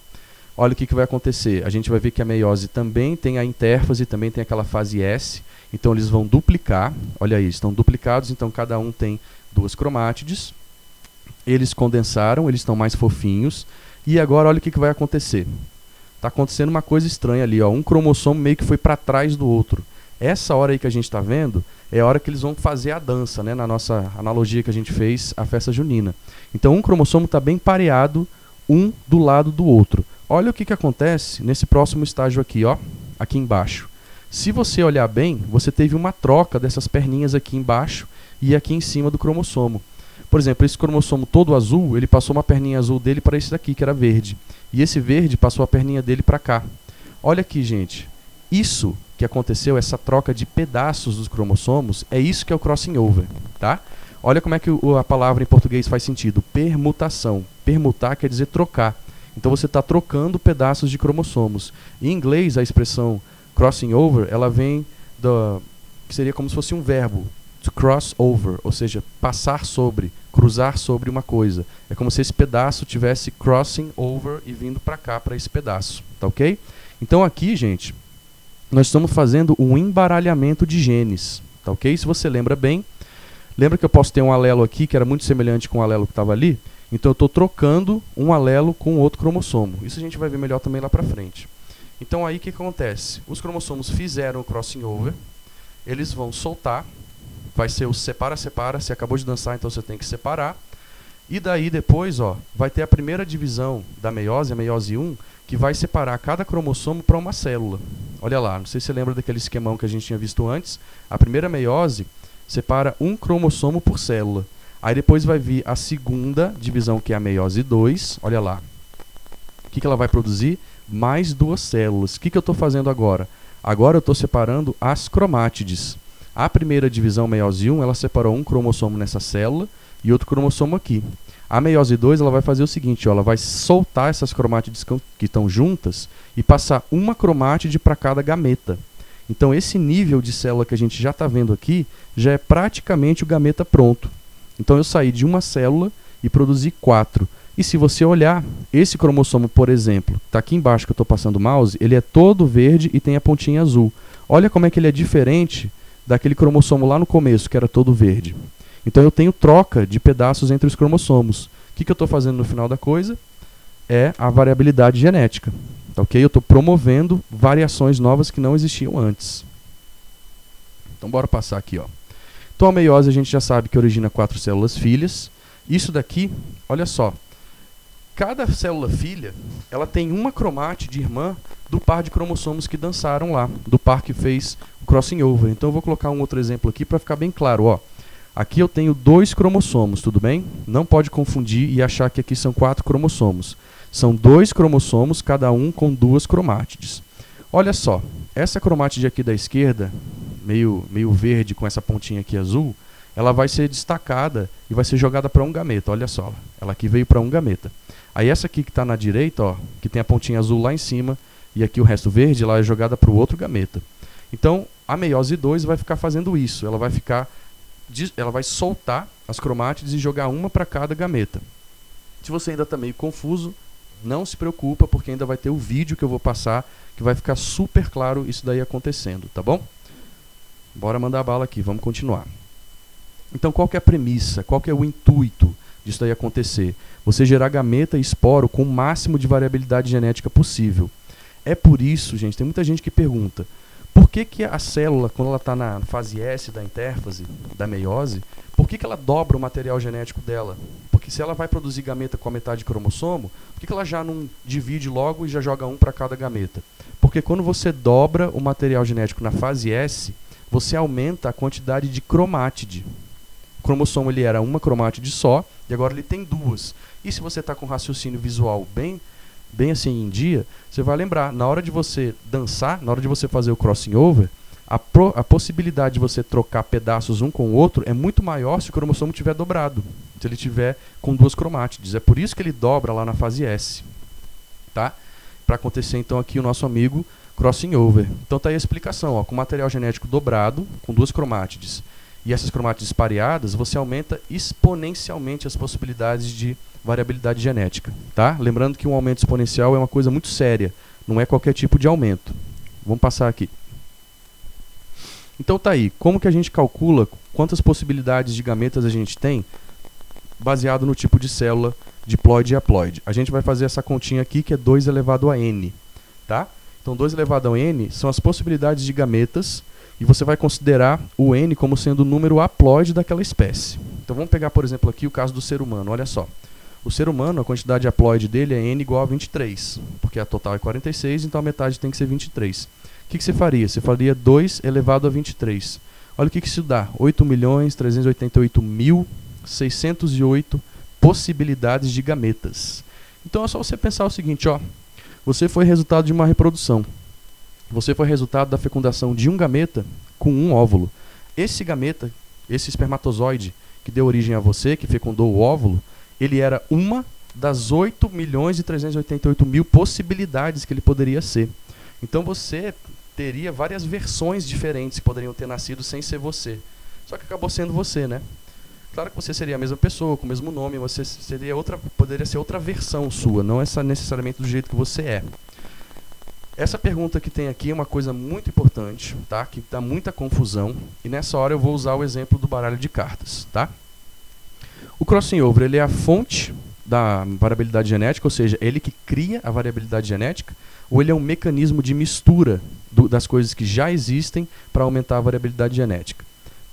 Olha o que vai acontecer, a gente vai ver que a meiose também tem a intérfase, também tem aquela fase S, então eles vão duplicar, olha aí, estão duplicados, então cada um tem 2 cromátides, eles condensaram, eles estão mais fofinhos, e agora olha o que vai acontecer. Está acontecendo uma coisa estranha ali, ó, um cromossomo meio que foi para trás do outro. Essa hora aí que a gente está vendo é a hora que eles vão fazer a dança, né? Na nossa analogia que a gente fez, a festa junina. Então, um cromossomo está bem pareado, um do lado do outro. Olha o que acontece nesse próximo estágio aqui, ó, aqui embaixo. Se você olhar bem, você teve uma troca dessas perninhas aqui embaixo e aqui em cima do cromossomo. Por exemplo, esse cromossomo todo azul, ele passou uma perninha azul dele para esse daqui, que era verde. E esse verde passou a perninha dele para cá. Olha aqui, gente. Isso que aconteceu, essa troca de pedaços dos cromossomos, é isso que é o crossing over, tá? Olha como é que a palavra em português faz sentido. Permutação. Permutar quer dizer trocar. Então você está trocando pedaços de cromossomos. Em inglês, a expressão crossing over, ela vem que seria como se fosse um verbo, to cross over, ou seja, passar sobre, cruzar sobre uma coisa. É como se esse pedaço tivesse crossing over e vindo para cá, para esse pedaço, tá ok? Então aqui, gente, nós estamos fazendo um embaralhamento de genes, tá ok? Se você lembra bem, lembra que eu posso ter um alelo aqui que era muito semelhante com o alelo que estava ali? Então eu estou trocando um alelo com outro cromossomo. Isso a gente vai ver melhor também lá para frente. Então aí o que acontece? Os cromossomos fizeram o crossing over, eles vão soltar, vai ser o separa-separa, você acabou de dançar, então você tem que separar. E daí depois, ó, vai ter a primeira divisão da meiose, a meiose 1, que vai separar cada cromossomo para uma célula. Olha lá, não sei se você lembra daquele esquemão que a gente tinha visto antes. A primeira meiose separa um cromossomo por célula. Aí depois vai vir a segunda divisão, que é a meiose 2. Olha lá. O que ela vai produzir? Mais 2 células. O que eu estou fazendo agora? Agora eu estou separando as cromátides. A primeira divisão, meiose 1, ela separou um cromossomo nessa célula e outro cromossomo aqui. A meiose 2 ela vai fazer o seguinte, ó, ela vai soltar essas cromátides que estão juntas e passar uma cromátide para cada gameta. Então esse nível de célula que a gente já está vendo aqui já é praticamente o gameta pronto. Então eu saí de uma célula e produzi 4. E se você olhar, esse cromossomo, por exemplo, está aqui embaixo que eu estou passando o mouse, ele é todo verde e tem a pontinha azul. Olha como é que ele é diferente daquele cromossomo lá no começo, que era todo verde. Então eu tenho troca de pedaços entre os cromossomos. O que eu estou fazendo no final da coisa? É a variabilidade genética. Tá, ok? Eu estou promovendo variações novas que não existiam antes. Então bora passar aqui, ó. Então a meiose a gente já sabe que origina 4 células filhas. Isso daqui, olha só. Cada célula filha, ela tem uma cromátide irmã do par de cromossomos que dançaram lá, do par que fez o crossing over. Então eu vou colocar um outro exemplo aqui para ficar bem claro, ó. Aqui eu tenho 2 cromossomos, tudo bem? Não pode confundir e achar que aqui são 4 cromossomos. São 2 cromossomos, cada um com 2 cromátides. Olha só, essa cromátide aqui da esquerda, meio verde com essa pontinha aqui azul, ela vai ser destacada e vai ser jogada para um gameta, olha só. Ela aqui veio para um gameta. Aí essa aqui que está na direita, ó, que tem a pontinha azul lá em cima, e aqui o resto verde, ela é jogada para o outro gameta. Então, a meiose 2 vai ficar fazendo isso, ela vai soltar as cromátides e jogar uma para cada gameta. Se você ainda está meio confuso, Não se preocupa, porque ainda vai ter o vídeo que eu vou passar, que vai ficar super claro isso daí acontecendo, tá bom? Bora mandar bala aqui, vamos continuar. Então, qual que é a premissa? Qual que é o intuito disso daí acontecer? Você gerar gameta e esporo com o máximo de variabilidade genética possível. É por isso, gente, tem muita gente que pergunta, por que que a célula, quando ela está na fase S da intérfase, da meiose, por que que ela dobra o material genético dela? Porque se ela vai produzir gameta com a metade de cromossomo, por que que ela já não divide logo e já joga um para cada gameta? Porque quando você dobra o material genético na fase S, você aumenta a quantidade de cromátide. O cromossomo ele era uma cromátide só, e agora ele tem duas. E se você está com raciocínio visual bem assim em dia, você vai lembrar, na hora de você dançar, na hora de você fazer o crossing over, a possibilidade de você trocar pedaços um com o outro é muito maior se o cromossomo estiver dobrado, se ele estiver com duas cromátides. É por isso que ele dobra lá na fase S. Tá? Para acontecer então aqui o nosso amigo crossing over. Então tá aí a explicação, ó, com material genético dobrado, com duas cromátides, e essas cromátides pareadas, você aumenta exponencialmente as possibilidades de variabilidade genética. Tá? Lembrando que um aumento exponencial é uma coisa muito séria, não é qualquer tipo de aumento. Vamos passar aqui. Então tá aí, como que a gente calcula quantas possibilidades de gametas a gente tem baseado no tipo de célula diploide e haploide? A gente vai fazer essa continha aqui que é 2 elevado a n. Tá? Então 2 elevado a n são as possibilidades de gametas e você vai considerar o n como sendo o número haploide daquela espécie. Então vamos pegar, por exemplo, aqui o caso do ser humano. Olha só. O ser humano, a quantidade haploide dele é n igual a 23, porque a total é 46, então a metade tem que ser 23. O que você faria? Você faria 2 elevado a 23. Olha o que isso dá. 8.388.608 possibilidades de gametas. Então é só você pensar o seguinte, ó. Você foi resultado de uma reprodução. Você foi resultado da fecundação de um gameta com um óvulo. Esse gameta, esse espermatozoide que deu origem a você, que fecundou o óvulo, ele era uma das 8.388.000 possibilidades que ele poderia ser. Então você teria várias versões diferentes que poderiam ter nascido sem ser você. Só que acabou sendo você, né? Claro que você seria a mesma pessoa, com o mesmo nome, você seria poderia ser outra versão sua, não essa necessariamente do jeito que você é. Essa pergunta que tem aqui é uma coisa muito importante, tá? Que dá muita confusão, e nessa hora eu vou usar o exemplo do baralho de cartas, tá? O crossing over, ele é a fonte da variabilidade genética, ou seja, ele que cria a variabilidade genética, ou ele é um mecanismo de mistura das coisas que já existem para aumentar a variabilidade genética.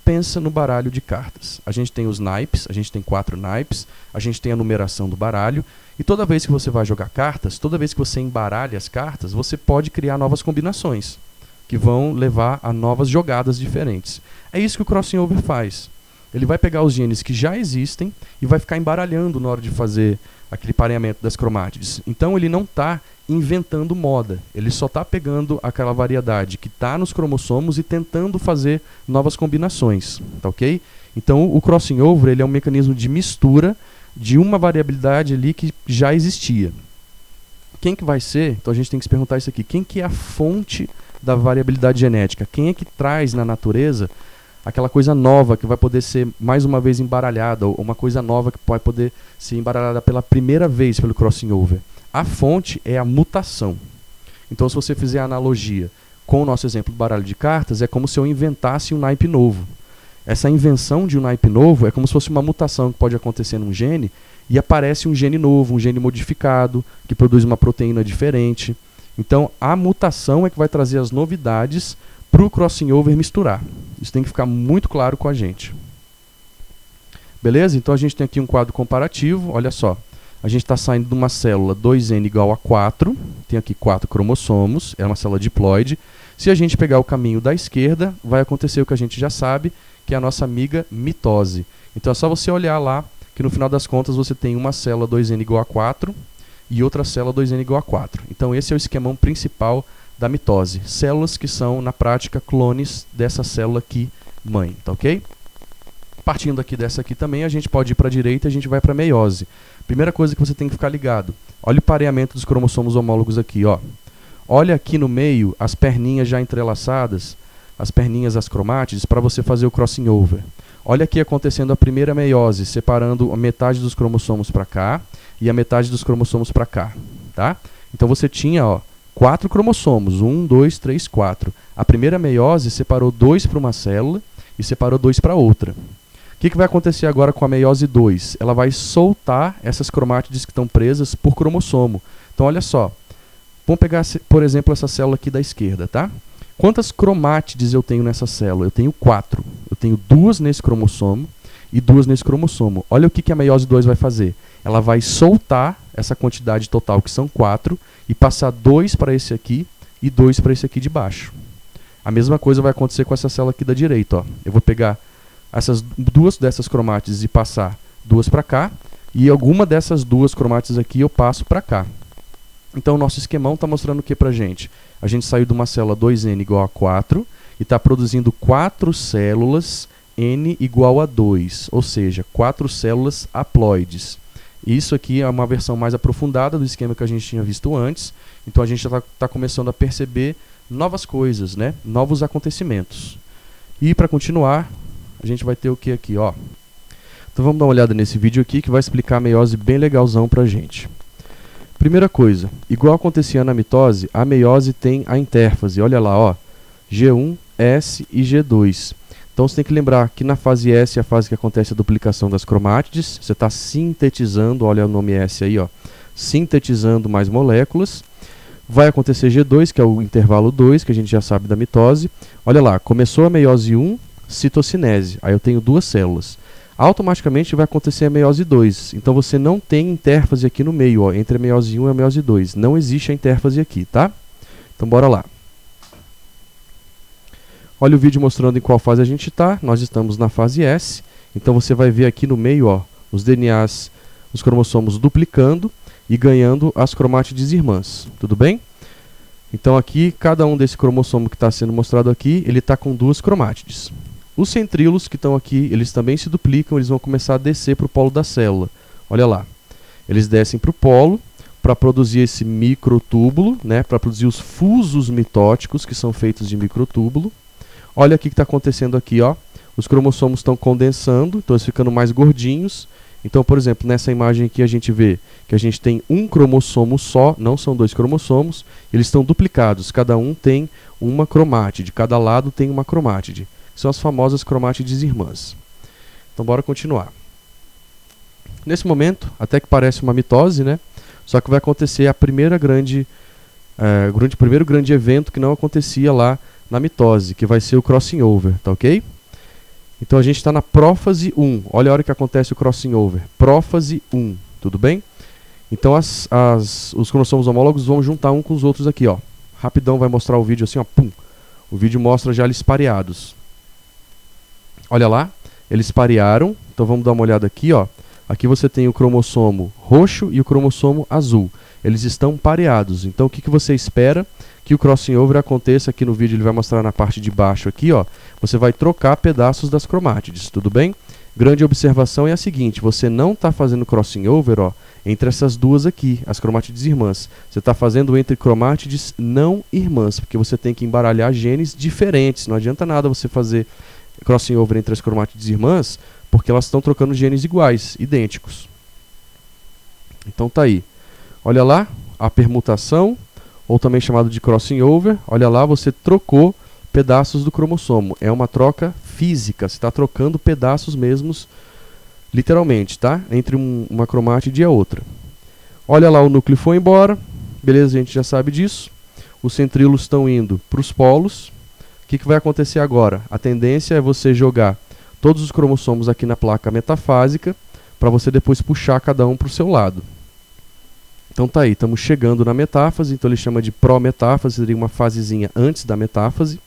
Pensa no baralho de cartas. A gente tem os naipes, a gente tem 4 naipes, a gente tem a numeração do baralho, e toda vez que você vai jogar cartas, toda vez que você embaralha as cartas, você pode criar novas combinações, que vão levar a novas jogadas diferentes. É isso que o crossing over faz. Ele vai pegar os genes que já existem e vai ficar embaralhando na hora de fazer aquele pareamento das cromátides. Então ele não está inventando moda, ele só está pegando aquela variedade que está nos cromossomos e tentando fazer novas combinações, tá ok? Então o crossing over, ele é um mecanismo de mistura de uma variabilidade ali que já existia. Quem que vai ser? Então a gente tem que se perguntar isso aqui, quem que é a fonte da variabilidade genética? Quem é que traz na natureza aquela coisa nova que vai poder ser mais uma vez embaralhada, ou uma coisa nova que vai poder ser embaralhada pela primeira vez pelo crossing over? A fonte é a mutação. Então, se você fizer a analogia com o nosso exemplo do baralho de cartas, é como se eu inventasse um naipe novo. Essa invenção de um naipe novo é como se fosse uma mutação que pode acontecer num gene e aparece um gene novo, um gene modificado, que produz uma proteína diferente. Então, a mutação é que vai trazer as novidades para o crossing over misturar. Isso tem que ficar muito claro com a gente. Beleza? Então, a gente tem aqui um quadro comparativo. Olha só. A gente está saindo de uma célula 2n igual a 4, tem aqui 4 cromossomos, é uma célula diploide. Se a gente pegar o caminho da esquerda, vai acontecer o que a gente já sabe, que é a nossa amiga mitose. Então é só você olhar lá, que no final das contas você tem uma célula 2n igual a 4 e outra célula 2n igual a 4. Então esse é o esquemão principal da mitose. Células que são, na prática, clones dessa célula aqui, mãe, tá ok? Partindo aqui dessa aqui também, a gente pode ir para a direita e a gente vai para a meiose. Primeira coisa que você tem que ficar ligado. Olha o pareamento dos cromossomos homólogos aqui, ó. Olha aqui no meio as perninhas já entrelaçadas, as perninhas, as cromátides, para você fazer o crossing over. Olha aqui acontecendo a primeira meiose, separando a metade dos cromossomos para cá e a metade dos cromossomos para cá, tá? Então você tinha, ó, 4 cromossomos, 1, 2, 3, 4. A primeira meiose separou 2 para uma célula e separou 2 para outra. O que vai acontecer agora com a meiose 2? Ela vai soltar essas cromátides que estão presas por cromossomo. Então olha só, vamos pegar, por exemplo, essa célula aqui da esquerda, tá? Quantas cromátides eu tenho nessa célula? Eu tenho 4. Eu tenho 2 nesse cromossomo e 2 nesse cromossomo. Olha o que a meiose 2 vai fazer. Ela vai soltar essa quantidade total, que são 4, e passar 2 para esse aqui e 2 para esse aqui de baixo. A mesma coisa vai acontecer com essa célula aqui da direita. Ó. Eu vou pegar essas 2 dessas cromátides e passar 2 para cá, e alguma dessas 2 cromátides aqui eu passo para cá. Então o nosso esquemão está mostrando o que para a gente? A gente saiu de uma célula 2n igual a 4 e está produzindo 4 células n igual a 2, ou seja, 4 células haploides. Isso aqui é uma versão mais aprofundada do esquema que a gente tinha visto antes, então a gente já está começando a perceber novas coisas, né? Novos acontecimentos. E para continuar, a gente vai ter o que aqui? Ó. Então vamos dar uma olhada nesse vídeo aqui que vai explicar a meiose bem legalzão para a gente. Primeira coisa, igual acontecia na mitose, a meiose tem a intérfase. Olha lá, ó, G1, S e G2. Então você tem que lembrar que na fase S é a fase que acontece a duplicação das cromátides. Você está sintetizando, olha o nome S aí, ó, sintetizando mais moléculas. Vai acontecer G2, que é o intervalo 2, que a gente já sabe da mitose. Olha lá, começou a meiose 1, citocinese. Aí eu tenho 2 células. Automaticamente vai acontecer a meiose 2. Então você não tem intérfase aqui no meio, ó, entre a meiose 1 e a meiose 2. Não existe a intérfase aqui, tá? Então bora lá. Olha o vídeo mostrando em qual fase a gente está. Nós estamos na fase S. Então você vai ver aqui no meio, ó, os DNAs, os cromossomos duplicando e ganhando as cromátides irmãs. Tudo bem? Então aqui, cada um desse cromossomo que está sendo mostrado aqui, ele está com 2 cromátides. Os centríolos que estão aqui, eles também se duplicam, eles vão começar a descer para o polo da célula. Olha lá. Eles descem para o polo para produzir esse microtúbulo, né, para produzir os fusos mitóticos, que são feitos de microtúbulo. Olha o que está acontecendo aqui, ó. Os cromossomos estão condensando, então eles ficando mais gordinhos. Então, por exemplo, nessa imagem aqui a gente vê que a gente tem um cromossomo só, não são 2 cromossomos, eles estão duplicados, cada um tem uma cromátide, cada lado tem uma cromátide. São as famosas cromátides irmãs. Então bora continuar. Nesse momento, até que parece uma mitose, né? Só que vai acontecer a primeiro grande evento que não acontecia lá na mitose, que vai ser o crossing over, tá ok? Então a gente está na prófase 1. Olha a hora que acontece o crossing over. Prófase 1, tudo bem? Então os cromossomos homólogos vão juntar um com os outros aqui, ó. Rapidão vai mostrar o vídeo assim, ó. Pum. O vídeo mostra já eles pareados. Olha lá, eles parearam. Então vamos dar uma olhada aqui, ó. Aqui você tem o cromossomo roxo e o cromossomo azul. Eles estão pareados. Então o que você espera? Que o crossing over aconteça. Aqui no vídeo ele vai mostrar na parte de baixo aqui, ó. Você vai trocar pedaços das cromátides, tudo bem? Grande observação é a seguinte, você não está fazendo crossing over, ó, entre essas duas aqui, as cromátides irmãs. Você está fazendo entre cromátides não irmãs, porque você tem que embaralhar genes diferentes. Não adianta nada você fazer crossing over entre as cromátides irmãs, porque elas estão trocando genes iguais, idênticos. Então tá aí. Olha lá, a permutação, ou também chamado de crossing over. Olha lá, você trocou pedaços do cromossomo. É uma troca física, você está trocando pedaços mesmos, literalmente, tá? Entre uma cromátide e a outra. Olha lá, o núcleo foi embora. Beleza, a gente já sabe disso. Os centríolos estão indo para os polos. O que vai acontecer agora? A tendência é você jogar todos os cromossomos aqui na placa metafásica, para você depois puxar cada um para o seu lado. Então tá aí, estamos chegando na metáfase, então ele chama de pró-metáfase, seria uma fasezinha antes da metáfase.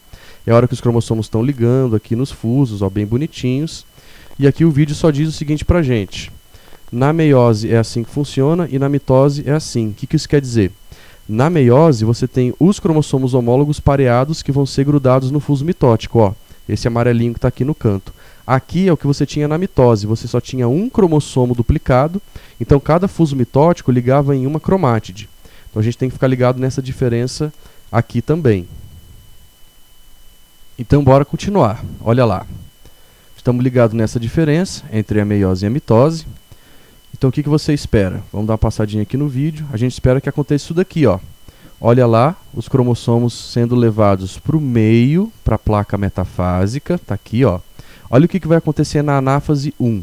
É a hora que os cromossomos estão ligando aqui nos fusos, ó, bem bonitinhos. E aqui o vídeo só diz o seguinte pra gente. Na meiose é assim que funciona e na mitose é assim. O que isso quer dizer? Na meiose você tem os cromossomos homólogos pareados que vão ser grudados no fuso mitótico, ó. Esse amarelinho que está aqui no canto. Aqui é o que você tinha na mitose, você só tinha um cromossomo duplicado, então cada fuso mitótico ligava em uma cromátide. Então a gente tem que ficar ligado nessa diferença aqui também. Então bora continuar, olha lá. Estamos ligados nessa diferença entre a meiose e a mitose. Então o que você espera? Vamos dar uma passadinha aqui no vídeo. A gente espera que aconteça isso daqui, ó. Olha lá, os cromossomos sendo levados para o meio, para a placa metafásica. Está aqui, ó. Olha o que vai acontecer na anáfase 1.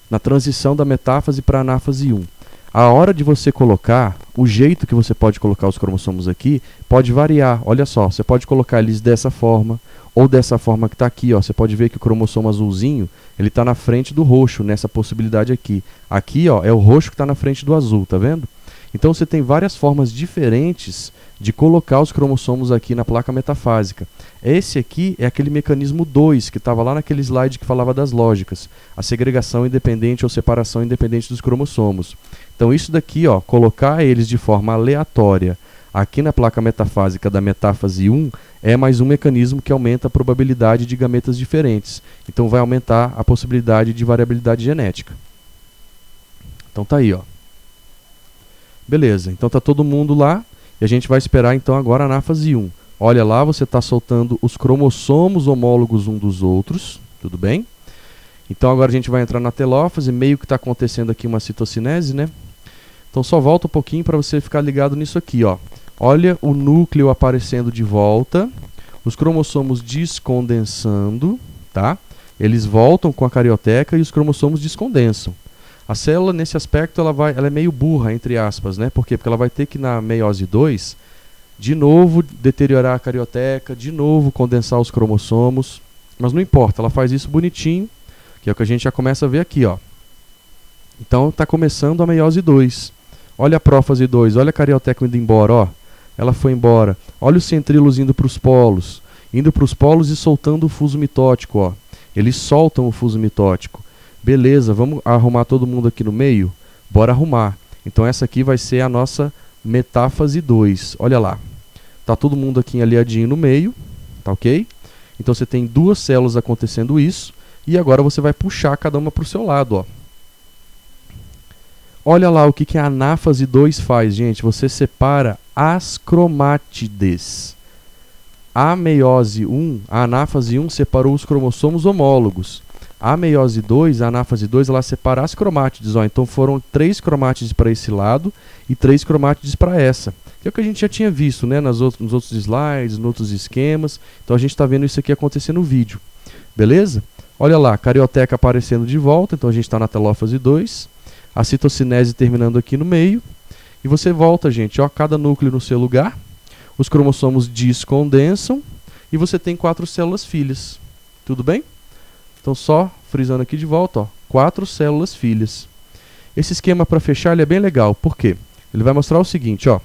Na transição da metáfase para a anáfase 1. A hora de você colocar, o jeito que você pode colocar os cromossomos aqui, pode variar. Olha só, você pode colocar eles dessa forma, ou dessa forma que está aqui, ó. Você pode ver que o cromossomo azulzinho, ele está na frente do roxo, nessa possibilidade aqui. Aqui, ó, é o roxo que está na frente do azul, tá vendo? Então você tem várias formas diferentes de colocar os cromossomos aqui na placa metafásica. Esse aqui é aquele mecanismo 2 que estava lá naquele slide que falava das lógicas. A segregação independente ou separação independente dos cromossomos. Então isso daqui, ó, colocar eles de forma aleatória aqui na placa metafásica da metáfase 1 é mais um mecanismo que aumenta a probabilidade de gametas diferentes. Então vai aumentar a possibilidade de variabilidade genética. Então tá aí, ó. Beleza, então tá todo mundo lá e a gente vai esperar então agora a anáfase 1. Olha lá, você está soltando os cromossomos homólogos um dos outros, tudo bem? Então agora a gente vai entrar na telófase, meio que está acontecendo aqui uma citocinese, né? Então só volta um pouquinho para você ficar ligado nisso aqui, ó. Olha o núcleo aparecendo de volta, os cromossomos descondensando, tá? Eles voltam com a carioteca e os cromossomos descondensam. A célula, nesse aspecto, ela é meio burra, entre aspas, né? Por quê? Porque ela vai ter que, na meiose 2, de novo deteriorar a carioteca, de novo condensar os cromossomos. Mas não importa, ela faz isso bonitinho, que é o que a gente já começa a ver aqui, ó. Então, está começando a meiose 2. Olha a prófase 2, olha a carioteca indo embora, ó. Ela foi embora. Olha os centríolos indo para os polos. Indo para os polos e soltando o fuso mitótico, ó. Eles soltam o fuso mitótico. Beleza, vamos arrumar todo mundo aqui no meio? Bora arrumar. Então essa aqui vai ser a nossa metáfase 2. Olha lá. Tá todo mundo aqui aliadinho no meio, tá ok? Então você tem duas células acontecendo isso. E agora você vai puxar cada uma para o seu lado, ó. Olha lá o que a anáfase 2 faz, gente. Você separa as cromátides. A meiose 1, a anáfase 1 separou os cromossomos homólogos. A meiose 2, a anáfase 2, ela separa as cromátides. Ó. Então foram 3 cromátides para esse lado e 3 cromátides para essa. Que é o que a gente já tinha visto, né, nos outros slides, nos outros esquemas. Então a gente está vendo isso aqui acontecer no vídeo. Beleza? Olha lá, carioteca aparecendo de volta. Então a gente está na telófase 2. A citocinese terminando aqui no meio. E você volta, gente, ó, cada núcleo no seu lugar. Os cromossomos descondensam. E você tem 4 células filhas. Tudo bem? Então só frisando aqui de volta, ó, 4 células filhas. Esse esquema para fechar ele é bem legal. Por quê? Ele vai mostrar o seguinte, ó.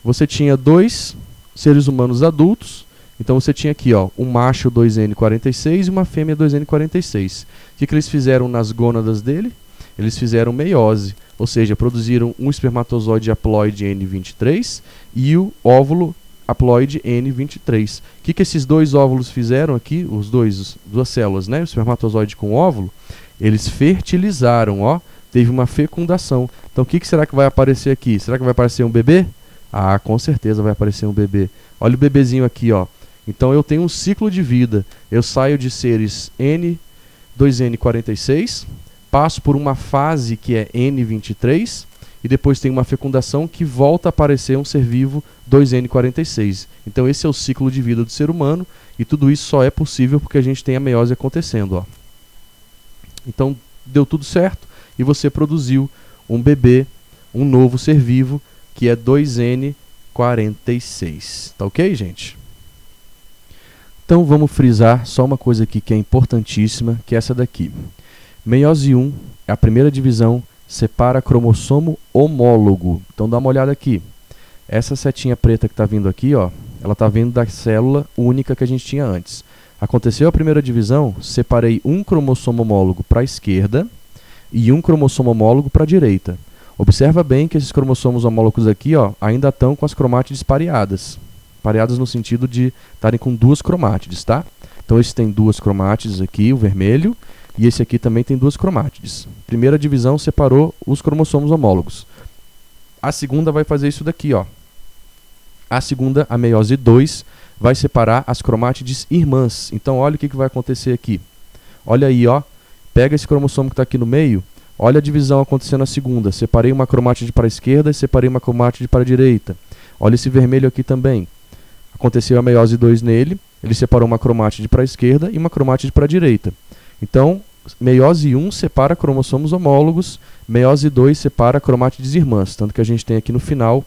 Você tinha 2 seres humanos adultos. Então você tinha aqui, ó, um macho 2N46 e uma fêmea 2N46. O que eles fizeram nas gônadas dele? Eles fizeram meiose, ou seja, produziram um espermatozoide haploide N23 e o óvulo haploide N23. O que esses dois óvulos fizeram aqui, duas células, né, o espermatozoide com o óvulo? Eles fertilizaram, ó, teve uma fecundação. Então o que será que vai aparecer aqui? Será que vai aparecer um bebê? Ah, com certeza vai aparecer um bebê. Olha o bebezinho aqui, ó. Então eu tenho um ciclo de vida. Eu saio de seres N2N46, passo por uma fase que é N23 e depois tem uma fecundação que volta a aparecer um ser vivo 2N46. Então esse é o ciclo de vida do ser humano e tudo isso só é possível porque a gente tem a meiose acontecendo, ó. Então deu tudo certo e você produziu um bebê, um novo ser vivo que é 2N46. Tá ok, gente? Então vamos frisar só uma coisa aqui que é importantíssima, que é essa daqui. Meiose 1 é a primeira divisão, separa cromossomo homólogo. Então dá uma olhada aqui. Essa setinha preta que está vindo aqui, ó, ela está vindo da célula única que a gente tinha antes. Aconteceu a primeira divisão, separei um cromossomo homólogo para a esquerda e um cromossomo homólogo para a direita. Observa bem que esses cromossomos homólogos aqui, ó, ainda estão com as cromátides pareadas. Pareadas no sentido de estarem com 2 cromátides, tá? Então esse tem 2 cromátides aqui, o vermelho, e esse aqui também tem 2 cromátides. Primeira divisão separou os cromossomos homólogos. A segunda vai fazer isso daqui, ó. A segunda, a meiose 2, vai separar as cromátides irmãs. Então olha o que vai acontecer aqui. Olha aí, ó. Pega esse cromossomo que está aqui no meio. Olha a divisão acontecendo na segunda. Separei uma cromátide para a esquerda e separei uma cromátide para a direita. Olha esse vermelho aqui também. Aconteceu a meiose 2 nele. Ele separou uma cromátide para a esquerda e uma cromátide para a direita. Então, meiose 1 separa cromossomos homólogos. Meiose 2 separa cromátides irmãs. Tanto que a gente tem aqui no final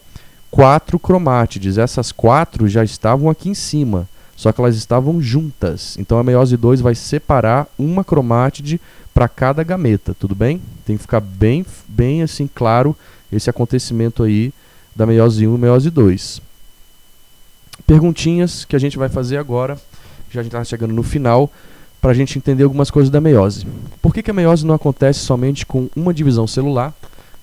4 cromátides. Essas 4 já estavam aqui em cima. Só que elas estavam juntas. Então a meiose 2 vai separar uma cromátide para cada gameta, tudo bem? Tem que ficar bem assim claro esse acontecimento aí da meiose 1 e meiose 2. Perguntinhas que a gente vai fazer agora, já a gente está chegando no final, para a gente entender algumas coisas da meiose. Por que a meiose não acontece somente com uma divisão celular,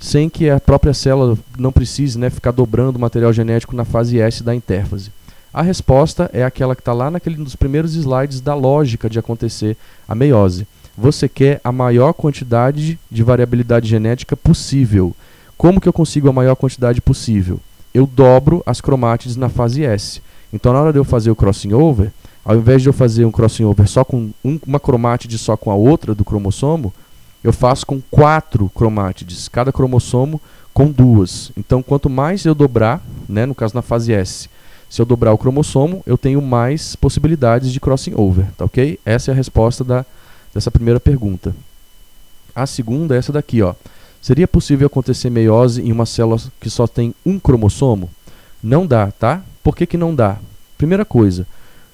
sem que a própria célula não precise, né, ficar dobrando o material genético na fase S da intérfase? A resposta é aquela que está lá naquele dos primeiros slides da lógica de acontecer a meiose. Você quer a maior quantidade de variabilidade genética possível. Como que eu consigo a maior quantidade possível? Eu dobro as cromátides na fase S. Então, na hora de eu fazer o crossing over, ao invés de eu fazer um crossing over só com uma cromátide só com a outra do cromossomo, eu faço com 4 cromátides, cada cromossomo com 2. Então, quanto mais eu dobrar, né, no caso na fase S, se eu dobrar o cromossomo, eu tenho mais possibilidades de crossing over, tá ok? Essa é a resposta dessa primeira pergunta. A segunda é essa daqui, ó. Seria possível acontecer meiose em uma célula que só tem um cromossomo? Não dá, tá? Por que não dá? Primeira coisa,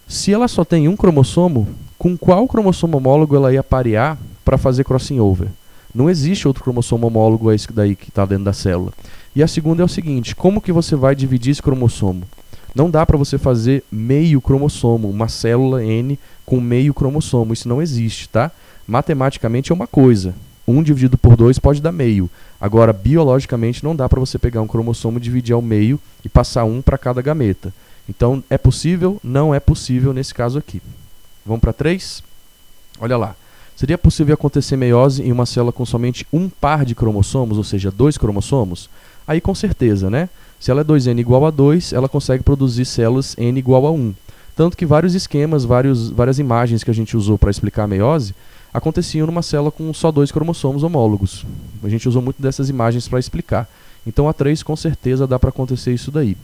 se ela só tem um cromossomo, com qual cromossomo homólogo ela ia parear para fazer crossing over? Não existe outro cromossomo homólogo a esse daí que está dentro da célula. E a segunda é o seguinte, como que você vai dividir esse cromossomo? Não dá para você fazer meio cromossomo, uma célula N com meio cromossomo. Isso não existe, tá? Matematicamente é uma coisa. 1 dividido por 2 pode dar meio. Agora, biologicamente, não dá para você pegar um cromossomo, dividir ao meio e passar um para cada gameta. Então, é possível? Não é possível nesse caso aqui. Vamos para 3? Olha lá. Seria possível acontecer meiose em uma célula com somente um par de cromossomos, ou seja, 2 cromossomos? Aí, com certeza, né? Se ela é 2n igual a 2, ela consegue produzir células n igual a 1. Tanto que vários esquemas, várias imagens que a gente usou para explicar a meiose, aconteciam numa célula com só 2 cromossomos homólogos. A gente usou muito dessas imagens para explicar. Então a 3 com certeza dá para acontecer isso daí.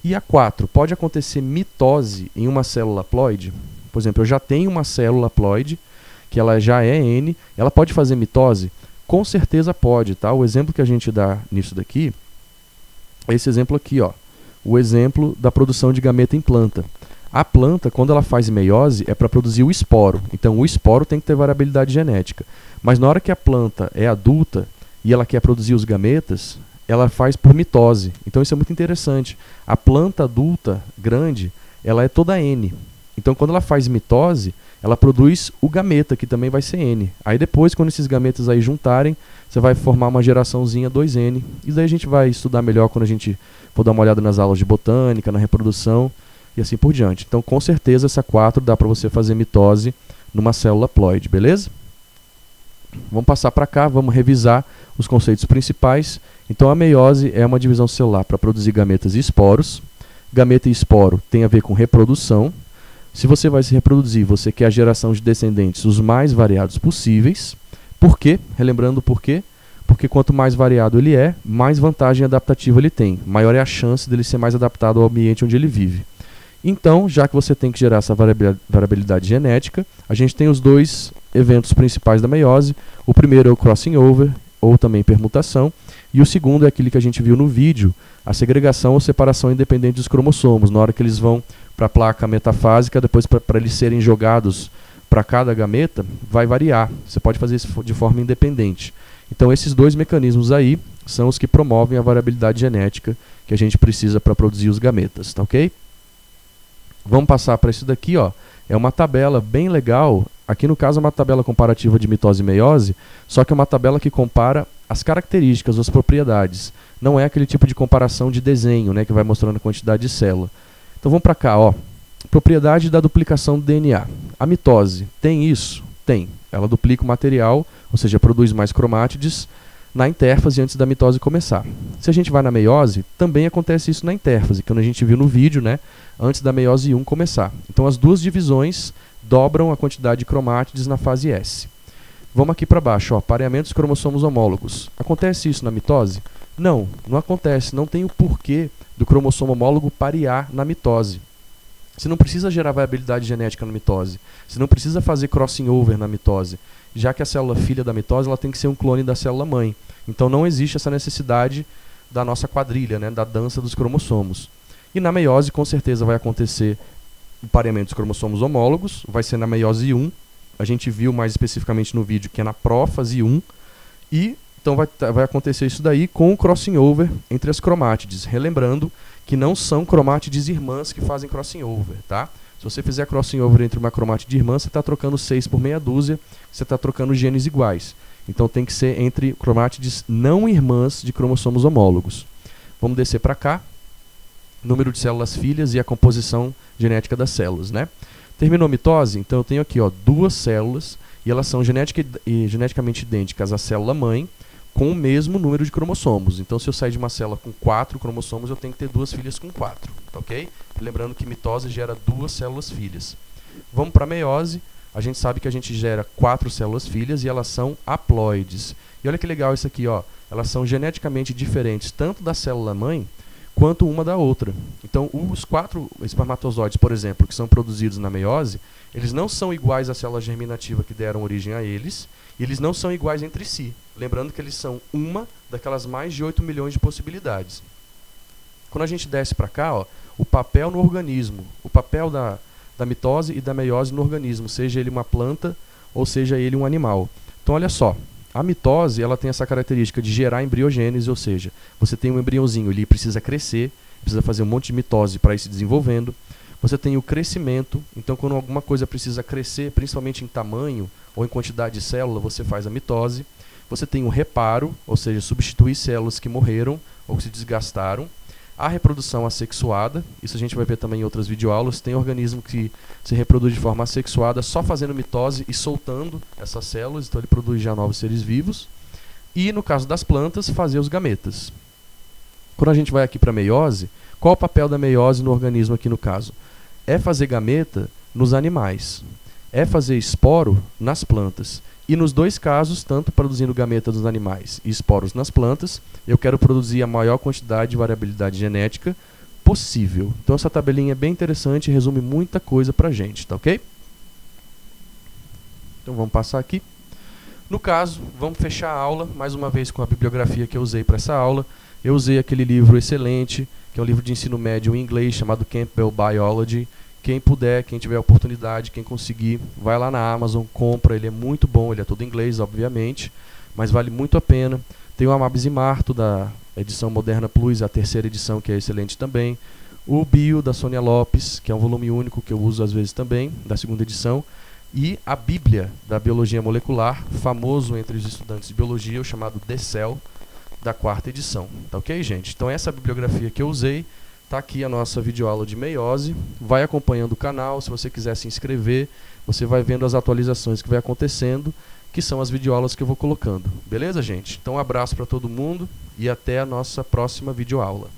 E a 4, pode acontecer mitose em uma célula haploide? Por exemplo, eu já tenho uma célula haploide, que ela já é N, ela pode fazer mitose? Com certeza pode, tá? O exemplo que a gente dá nisso daqui é esse exemplo aqui, ó. O exemplo da produção de gameta em planta. A planta, quando ela faz meiose, é para produzir o esporo. Então, o esporo tem que ter variabilidade genética. Mas na hora que a planta é adulta e ela quer produzir os gametas, ela faz por mitose. Então, isso é muito interessante. A planta adulta, grande, ela é toda N. Então, quando ela faz mitose, ela produz o gameta, que também vai ser N. Aí depois, quando esses gametas aí juntarem, você vai formar uma geraçãozinha 2N. E daí a gente vai estudar melhor quando a gente for dar uma olhada nas aulas de botânica, na reprodução e assim por diante. Então, com certeza, essa 4 dá para você fazer mitose numa célula haploide, beleza? Vamos passar para cá, vamos revisar os conceitos principais. Então, a meiose é uma divisão celular para produzir gametas e esporos. Gameta e esporo tem a ver com reprodução. Se você vai se reproduzir, você quer a geração de descendentes os mais variados possíveis. Por quê? Relembrando por quê? Porque quanto mais variado ele é, mais vantagem adaptativa ele tem. Maior é a chance dele ser mais adaptado ao ambiente onde ele vive. Então, já que você tem que gerar essa variabilidade genética, a gente tem os dois eventos principais da meiose. O primeiro é o crossing over, ou também permutação, e o segundo é aquele que a gente viu no vídeo, a segregação ou separação independente dos cromossomos. Na hora que eles vão para a placa metafásica, depois para eles serem jogados para cada gameta, vai variar. Você pode fazer isso de forma independente. Então, esses dois mecanismos aí são os que promovem a variabilidade genética que a gente precisa para produzir os gametas, tá ok? Vamos passar para isso daqui, ó. É uma tabela bem legal. Aqui no caso é uma tabela comparativa de mitose e meiose, só que é uma tabela que compara as características, as propriedades. Não é aquele tipo de comparação de desenho, né, que vai mostrando a quantidade de célula. Então vamos para cá, ó. Propriedade da duplicação do DNA. A mitose tem isso? Tem. Ela duplica o material, ou seja, produz mais cromátides na intérfase antes da mitose começar. Se a gente vai na meiose, também acontece isso na intérfase, que a gente viu no vídeo, né, antes da meiose 1 começar. Então as duas divisões dobram a quantidade de cromátides na fase S. Vamos aqui para baixo, ó, pareamento dos cromossomos homólogos. Acontece isso na mitose? Não, não acontece. Não tem o porquê do cromossomo homólogo parear na mitose. Você não precisa gerar variabilidade genética na mitose. Você não precisa fazer crossing over na mitose, já que a célula filha da mitose ela tem que ser um clone da célula mãe. Então não existe essa necessidade da nossa quadrilha, né, da dança dos cromossomos. E na meiose, com certeza, vai acontecer o pareamento dos cromossomos homólogos, vai ser na meiose 1. A gente viu mais especificamente no vídeo que é na prófase 1. E então vai acontecer isso daí com o crossing over entre as cromátides. Relembrando que não são cromátides irmãs que fazem crossing over, tá? Se você fizer crossing over entre uma cromátide irmã, você está trocando 6 por meia dúzia, você está trocando genes iguais. Então tem que ser entre cromátides não irmãs de cromossomos homólogos. Vamos descer para cá. Número de células filhas e a composição genética das células, né? Terminou a mitose? Então eu tenho aqui, ó, 2 células e elas são geneticamente idênticas à célula mãe com o mesmo número de cromossomos. Então se eu sair de uma célula com 4 cromossomos, eu tenho que ter 2 filhas com 4, tá ok? Lembrando que mitose gera 2 células filhas. Vamos para a meiose. A gente sabe que a gente gera 4 células filhas e elas são haploides. E olha que legal isso aqui, ó. Elas são geneticamente diferentes tanto da célula mãe quanto uma da outra. Então, os 4 espermatozoides, por exemplo, que são produzidos na meiose, eles não são iguais à célula germinativa que deram origem a eles, e eles não são iguais entre si. Lembrando que eles são uma daquelas mais de 8 milhões de possibilidades. Quando a gente desce para cá, ó, o papel no organismo, o papel da mitose e da meiose no organismo, seja ele uma planta ou seja ele um animal. Então, olha só. A mitose ela tem essa característica de gerar embriogênese, ou seja, você tem um embriãozinho, ele precisa crescer, precisa fazer um monte de mitose para ir se desenvolvendo. Você tem o crescimento, então quando alguma coisa precisa crescer, principalmente em tamanho ou em quantidade de célula, você faz a mitose. Você tem o reparo, ou seja, substituir células que morreram ou que se desgastaram. A reprodução assexuada, isso a gente vai ver também em outras videoaulas, tem organismo que se reproduz de forma assexuada só fazendo mitose e soltando essas células, então ele produz já novos seres vivos. E no caso das plantas, fazer os gametas. Quando a gente vai aqui para a meiose, qual o papel da meiose no organismo aqui no caso? É fazer gameta nos animais, é fazer esporo nas plantas. E nos dois casos, tanto produzindo gameta dos animais e esporos nas plantas, eu quero produzir a maior quantidade de variabilidade genética possível. Então essa tabelinha é bem interessante e resume muita coisa pra gente, tá ok? Então vamos passar aqui. No caso, vamos fechar a aula, mais uma vez com a bibliografia que eu usei para essa aula. Eu usei aquele livro excelente, que é um livro de ensino médio em inglês, chamado Campbell Biology. Quem puder, quem tiver oportunidade, quem conseguir, vai lá na Amazon, compra, ele é muito bom, ele é todo em inglês, obviamente, mas vale muito a pena. Tem o Amabis e Marto, da edição Moderna Plus, a terceira edição, que é excelente também. O Bio, da Sônia Lopes, que é um volume único, que eu uso às vezes também, da segunda edição. E a Bíblia, da Biologia Molecular, famoso entre os estudantes de Biologia, o chamado The Cell, da quarta edição. Tá ok, gente? Então essa é a bibliografia que eu usei. Está aqui a nossa videoaula de meiose. Vai acompanhando o canal. Se você quiser se inscrever, você vai vendo as atualizações que vai acontecendo, que são as videoaulas que eu vou colocando. Beleza, gente? Então um abraço para todo mundo e até a nossa próxima videoaula.